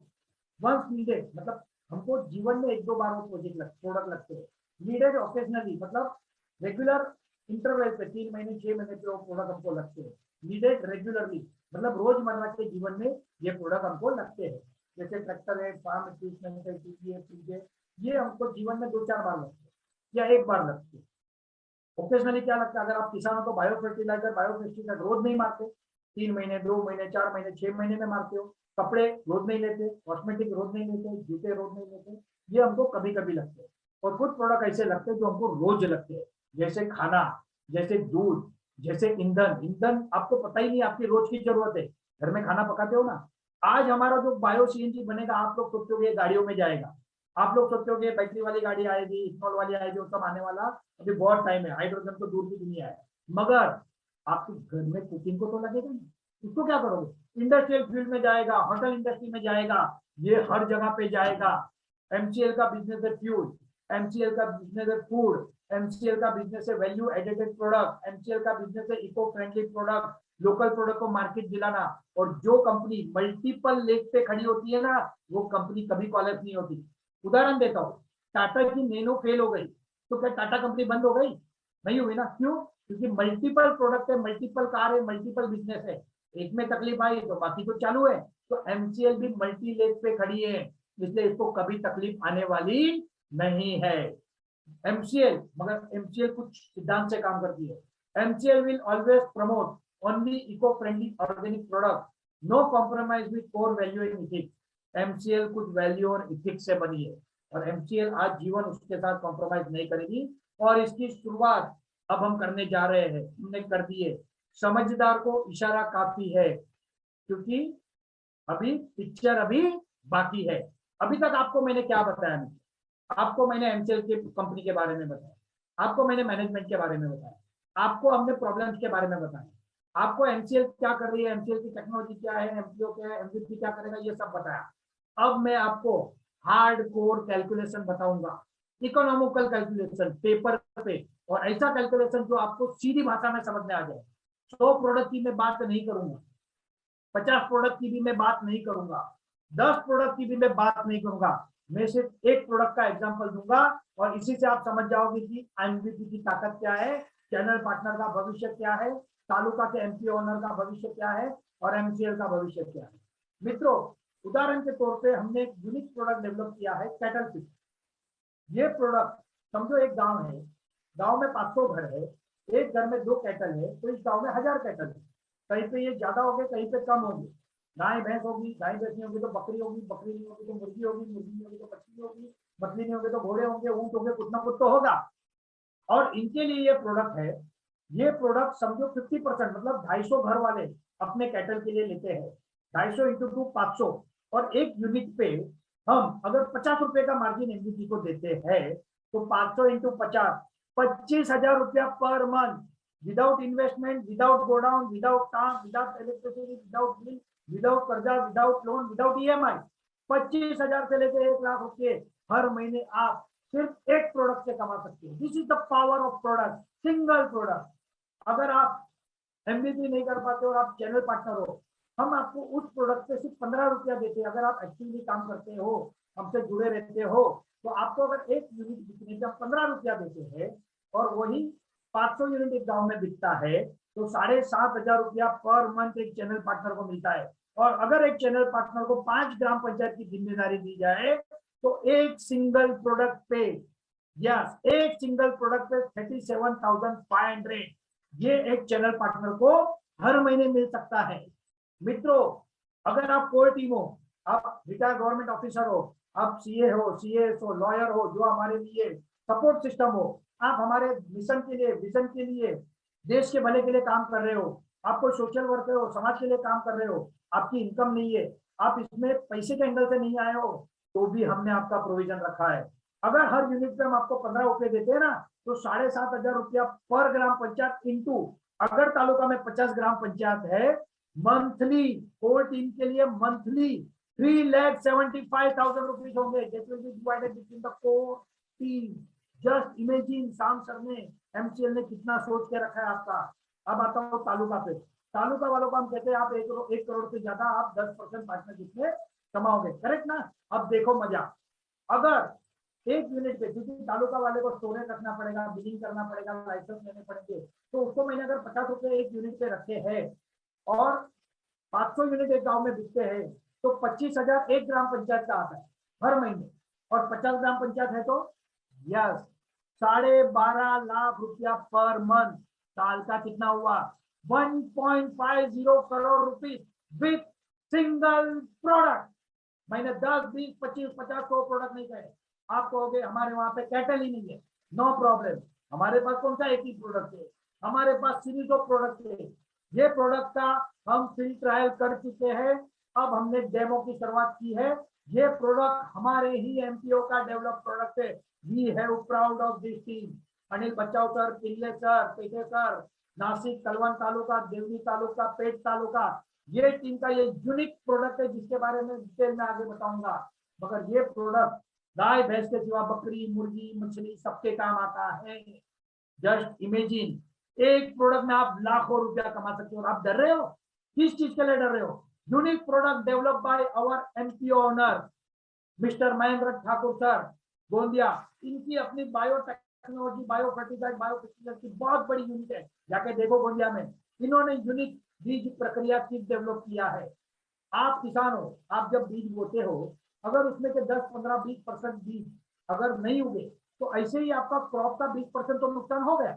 वंस नीडेड, मतलब हमको जीवन में एक दो बार वो प्रोडक्ट लगते हैं। नीडेड ओकेजनली, मतलब रेगुलर इंटरवल पे 3 महीने 6 महीने पे वो प्रोडक्ट हमको लगते हैं। नीडेड रेगुलरली, मतलब रोजमर्रा के जीवन में ये प्रोडक्ट हमको लगते हैं। जैसे ट्रैक्टर है, फार्म इक्विपमेंट है, फ्रिज, ये हमको जीवन में 2-4 बार लगते हैं या एक बार लगते हैं। ओकेजनली क्या लगता है, अगर आप किसान हो तो बायो फर्टिलाइजर, बायो पेस्टिसाइड रोज नहीं मारते, 3 महीने 2 महीने 4 महीने 6 महीने में मारते हो। कपड़े रोज नहीं लेते, कॉस्मेटिक रोज नहीं लेते, जूते रोज नहीं लेते, ये हमको कभी कभी लगते हैं। और कुछ प्रोडक्ट ऐसे लगते हैं जो हमको रोज लगते हैं, जैसे खाना, जैसे दूध, जैसे ईंधन। ईंधन आपको पता ही नहीं आपकी रोज की जरूरत है, घर में खाना पकाते हो ना। आज हमारा जो बायो सीएनजी बनेगा, आप लोग सोचोगे गाड़ियों में जाएगा, आप लोग सोचोगे बैटरी वाली गाड़ी आएगी, इथनॉल वाली आएगी, वो सब आने वाला अभी बहुत टाइम है, हाइड्रोजन तो दूर की दुनिया है। मगर आपके घर में कुकिंग को तो लगेगा ना, उसको क्या करोगे, इंडस्ट्रियल फील्ड में जाएगा, होटल इंडस्ट्री में जाएगा, ये हर जगह पे जाएगा। एमसीएल का बिजनेस है फ्यूल, एमसीएल का बिजनेस है फूड, एमसीएल का बिजनेस है वैल्यू एडेड प्रोडक्ट, एमसीएल का बिजनेस है eco friendly product, local product को मार्केट दिलाना। और जो कंपनी मल्टीपल लेग पे खड़ी होती है ना, वो कंपनी कभी कॉलेप्स नहीं होती। उदाहरण देता हूँ, टाटा की नैनो फेल हो गई तो क्या टाटा कंपनी बंद हो गई? नहीं हुई ना। क्यों? क्योंकि मल्टीपल प्रोडक्ट है, मल्टीपल कार है, मल्टीपल बिजनेस है। एक में तकलीफ आई तो बाकी तो चालू है। तो एमसीएल भी मल्टी लेग पे खड़ी है, इसलिए इसको कभी तकलीफ आने वाली नहीं है। एमसीएल, मगर एमसीएल कुछ सिद्धांत से काम करती है। MCL will always promote only eco friendly organic product, no compromise with core value in ethics. MCL कुछ वैल्यू और इथिक्स से बनी है, और एमसीएल आज जीवन उसके साथ कॉम्प्रोमाइज नहीं करेगी। और इसकी शुरुआत अब हम करने जा रहे हैं, हमने कर दी है। समझदार को इशारा काफी है, क्योंकि अभी पिक्चर अभी बाकी है। अभी तक आपको मैंने क्या बताया नहीं? आपको मैंने एमसीएल की कंपनी के बारे में बताया, आपको मैंने मैनेजमेंट के बारे में बताया, आपको हमने प्रॉब्लम्स के बारे में बताया, आपको एमसीएल क्या कर रही है, एमसीएल की टेक्नोलॉजी क्या है, एमपीओ क्या है, एमवीपी क्या करेगा, ये सब बताया। अब मैं आपको हार्ड कोर कैलकुलेशन बताऊंगा, इकोनॉमिकल कैलकुलेशन पेपर पे, और ऐसा कैलकुलेशन जो आपको सीधी भाषा में समझ में आ जाए। 100 प्रोडक्ट की मैं बात नहीं करूंगा, 50 प्रोडक्ट की भी मैं बात नहीं करूंगा, 10 प्रोडक्ट की भी मैं बात नहीं करूंगा। मैं सिर्फ एक प्रोडक्ट का एग्जांपल दूंगा और इसी से आप समझ जाओगे कि एमवीपी की ताकत क्या है, चैनल पार्टनर का भविष्य क्या है, तालुका के एमपी ओनर का भविष्य क्या है, और एमसीएल का भविष्य क्या है। मित्रों, उदाहरण के तौर पे हमने एक यूनिक प्रोडक्ट डेवलप किया है, कैटल फिश। ये प्रोडक्ट, समझो एक गांव है, गांव में 500 घर है, एक घर में 2 कैटल है, तो इस गांव में 1000 कैटल है। कहीं पे ये ज्यादा होंगे, कहीं पे कम होंगे। गाय भैंस होगी, गाय भैंस नहीं होगी तो बकरी होगी, बकरी नहीं होगी तो मुर्गी होगी, मुर्गी नहीं होगी तो मछली होगी, मछली नहीं होगी तो घोड़े होंगे, ऊंट होंगे, कुछ ना कुछ तो होगा। और इनके लिए ये प्रोडक्ट है। ये प्रोडक्ट समझो 50% मतलब 250 घर वाले अपने कैटल के लिए लेते हैं। 250 इंटू 2 500, और एक यूनिट पे हम अगर 50 रुपए का मार्जिन एमवीपी को देते हैं तो 500 इंटू 50, 25,000 रुपया per month, without investment, without godown, without काम, without electricity, without bill, without कर्जा, विदाउट लोन, विदाउट ईएमआई, 25,000 से लेकर 1 लाख रुपये हर महीने आप सिर्फ एक प्रोडक्ट से कमा सकते हो। This is the power of product, single product. अगर आप एमबीपी नहीं कर पाते और आप चैनल पार्टनर हो, हम आपको उस प्रोडक्ट पे सिर्फ 15 रुपया देते हैं। अगर आप एक्टिवली काम करते हो, हमसे जुड़े रहते हो, तो आपको अगर एक यूनिट बिकने का 15 रुपया देते हैं और वही 500 यूनिट एक गांव में बिकता है, तो 7,500 रुपया पर मंथ एक चैनल पार्टनर को मिलता है। और अगर एक चैनल पार्टनर को 5 ग्राम पंचायत की जिम्मेदारी दी जाए तो एक सिंगल प्रोडक्ट पे, यस, एक सिंगल प्रोडक्ट पे 37,500 ये एक चैनल पार्टनर को हर महीने मिल सकता है। मित्रों, अगर आप कोई टीम हो, आप रिटायर्ड गवर्नमेंट ऑफिसर हो, आप सीए हो, सीएस हो, लॉयर हो, जो हमारे लिए सपोर्ट सिस्टम हो, आप हमारे मिशन के लिए, विजन के लिए, देश के भले के लिए काम कर रहे हो, आपको सोशल वर्कर हो, समाज के लिए काम कर रहे हो, आपकी इनकम नहीं है, आप इसमें पैसे के एंगल से नहीं आए हो, तो भी हमने आपका प्रोविजन रखा है। अगर हर यूनिट पे हम आपको 15 रुपए देते हैं ना, तो 7,500 रुपया पर ग्राम पंचायत इंटू, अगर तालुका में 50 ग्राम पंचायत है, मंथली होल टीम के लिए मंथली 3,75,000 रुपीज होंगे। That will be divided between the core team. Just imagine, शाम सर ने, एमसीएल ने कितना सोच के रखा है आपका। अब आता हूँ तालुका पे। तालुका वालों को हम कहते हैं आप 1 करोड़ से ज्यादा आप 10% पार्टनरशिप में कमाओगे, करेक्ट ना? अब देखो मजा, अगर एक यूनिट पे, क्योंकि तालुका वाले को स्टोरेज रखना पड़ेगा, बिलिंग करना पड़ेगा, लाइसेंस लेने पड़ेंगे, तो उसको मैंने अगर 50 रुपए एक यूनिट पे रखे हैं और 500 यूनिट एक गांव में बिकते हैं, तो 25,000 एक ग्राम पंचायत का आता है हर महीने। और 50 ग्राम पंचायत है तो यस, 12.5 लाख रुपया पर मंथ। साल का कितना हुआ? 1.50 crore rupees with single product. मैंने 10, 20, 25, 50, 100 प्रोडक्ट नहीं कहे। आप कहोगे हमारे वहां पे कैटल ही नहीं है, नो प्रॉब्लम, हमारे पास कौन सा एक ही प्रोडक्ट है, हमारे पास सीरीज ऑफ प्रोडक्ट है। ये प्रोडक्ट का हम फील्ड ट्रायल कर चुके हैं, अब हमने डेमो की शुरुआत की है। ये प्रोडक्ट हमारे ही एमपीओ का डेवलप प्रोडक्ट है। We have proud of this team. Anil Bachhav sir, Pillay sir, Pete sir, Nashik, Kalwan taluka, Deoni taluka, Peth taluka, ये टीम का ये यूनिक प्रोडक्ट है जिसके बारे में डिटेल में आगे बताऊंगा। मगर ये प्रोडक्ट गाय भैंस के सिवा बकरी, मुर्गी, मछली सबके काम आता है। जस्ट इमेजिन, एक प्रोडक्ट में आप लाखों रुपया कमा सकते हो। आप डर रहे हो? किस चीज के लिए डर रहे हो? Unique product develop by our MPO owner mister Mahendra Thakur sir, Gondia. इनकी अपनी biotechnology, bio fertiliser, bio fertiliser की बहुत बड़ी यूनिट है, जाके देखो गोंदिया में। इन्होंने यूनिक बीज प्रक्रिया किट डेवलप किया है। आप किसान हो, आप जब बीज बोते हो, अगर उसमें के 10, 15, 20% बीज अगर नहीं उगे, तो ऐसे ही आपका क्रॉप का 20% तो नुकसान हो गया।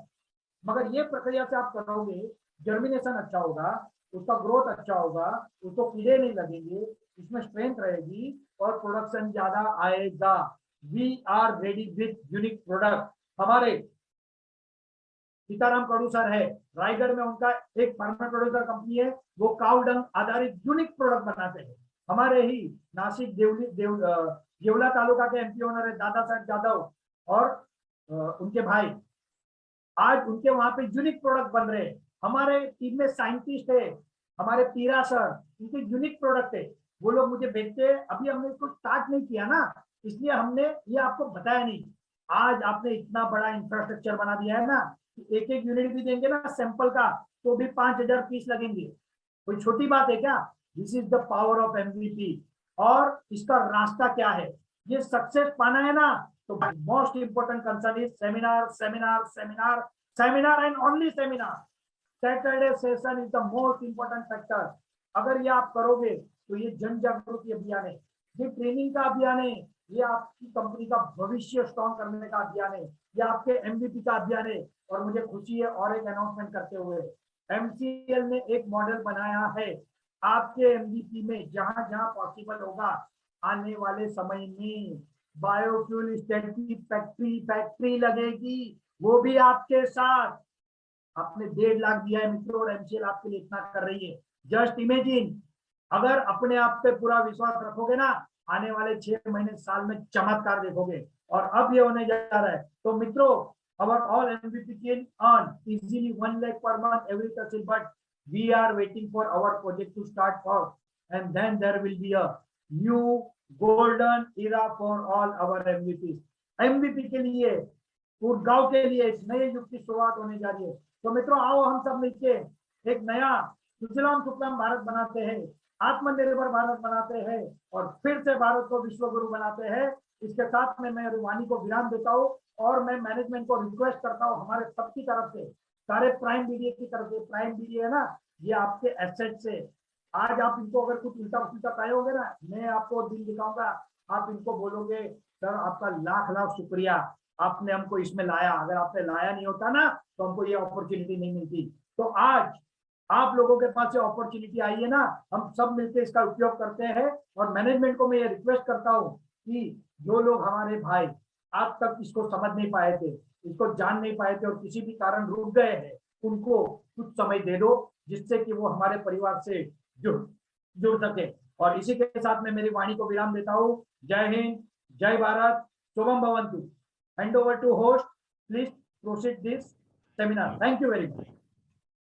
मगर ये प्रक्रिया से आप करोगे, जर्मिनेशन अच्छा होगा, उसका ग्रोथ अच्छा होगा, उसको कीड़े नहीं लगेंगे, इसमें स्ट्रेंथ रहेगी और प्रोडक्शन ज्यादा आएगा। We are ready with unique product. हमारे सीताराम कड़ू सर है, रायगढ़ में उनका एक फार्मर प्रोड्यूसर कंपनी है, वो काउ डंग आधारित यूनिक प्रोडक्ट बनाते हैं। हमारे ही नासिक येवला तालुका के एमपी ओनर है दादा साहब जाधव और उनके भाई, आज उनके वहां पे यूनिक प्रोडक्ट बन रहे हैं। हमारे टीम में साइंटिस्ट है, हमारे पीरा सर, उनके यूनिक प्रोडक्ट है, वो लोग मुझे भेजते हैं। अभी हमने इसको स्टार्ट नहीं किया ना, इसलिए हमने ये आपको बताया नहीं। आज आपने इतना बड़ा इंफ्रास्ट्रक्चर बना दिया है ना, एक एक यूनिट भी देंगे ना सैंपल का तो भी 5,000 पीस लगेंगे। कोई छोटी बात है क्या? This is the power of MVP. और इसका रास्ता क्या है, ये सक्सेस पाना है ना, तो most important concern is seminar seminar seminar seminar and only seminar. Saturday session is the most important factor. अगर ये आप करोगे तो ये जन जागृति अभियान है, ये ट्रेनिंग का अभियान है, ये आपकी कंपनी का भविष्य स्ट्रॉन्ग करने का अभियान है, ये आपके एमवीपी का अभियान है। और मुझे खुशी है और एक अनाउंसमेंट करते हुए, एमसीएल ने एक मॉडल बनाया है आपके एमवीपी में, जहां जहां पॉसिबल होगा आने वाले समय में बायोफ्यूल स्टेट की फैक्ट्री लगेगी, वो भी आपके साथ। आपने 1.5 लाख दिया है मित्रों और एमसीएल आपके लिए इतना कर रही है। जस्ट इमेजिन, अगर अपने आप पे पूरा विश्वास रखोगे ना, आने वाले 6 महीने साल में चमत्कार देखोगे। और अब ये होने जा रहा है। तो मित्रों, our all MVP can earn easily 1 lakh per month every tahsil, but we are waiting for our project to start first, and then there will be a new golden era for all our MVPs। MVP के लिए, गुड़गांव के लिए इस नए युग की शुरुआत होने जा रही है। तो मित्रों आओ हम सब मिलकर एक नया सुजलाम सुफलाम भारत बनाते हैं, आत्मनिर्भर भारत बनाते हैं और फिर से भारत को विश्व गुरु बनाते हैं। इसके साथ में मैं वाणी को विराम देता हूँ और मैं मैनेजमेंट को रिक्वेस्ट करता हूँ हमारे सबकी तरफ से, सारे प्राइम मीडिया की तरफ से। प्राइम मीडिया है ना, ये आपके एसेट से। आज आप इनको अगर कुछ उल्टा पुल्टा पाए ना, मैं आपको दिन दिखाऊंगा, आप इनको बोलोगे सर आपका लाख लाख शुक्रिया, आपने हमको इसमें लाया। अगर आपने लाया नहीं होता ना तो हमको ये अपॉर्चुनिटी नहीं मिलती। तो आज आप लोगों के पास ये अपॉर्चुनिटी आई है ना, हम सब मिलकर इसका उपयोग करते हैं। और मैनेजमेंट को मैं ये रिक्वेस्ट करता हूँ कि जो लोग हमारे भाई आज तक इसको समझ नहीं पाए थे, इसको जान नहीं पाए थे और किसी भी कारण रुक गए हैं, उनको कुछ समय दे दो जिससे कि वो हमारे परिवार से जुड़ सके। और इसी के साथ में मेरी वाणी को विराम देता हूँ। जय हिंद, जय भारत, शुभम भवन्तु। Hand over to host, please proceed this seminar. Thank you very much.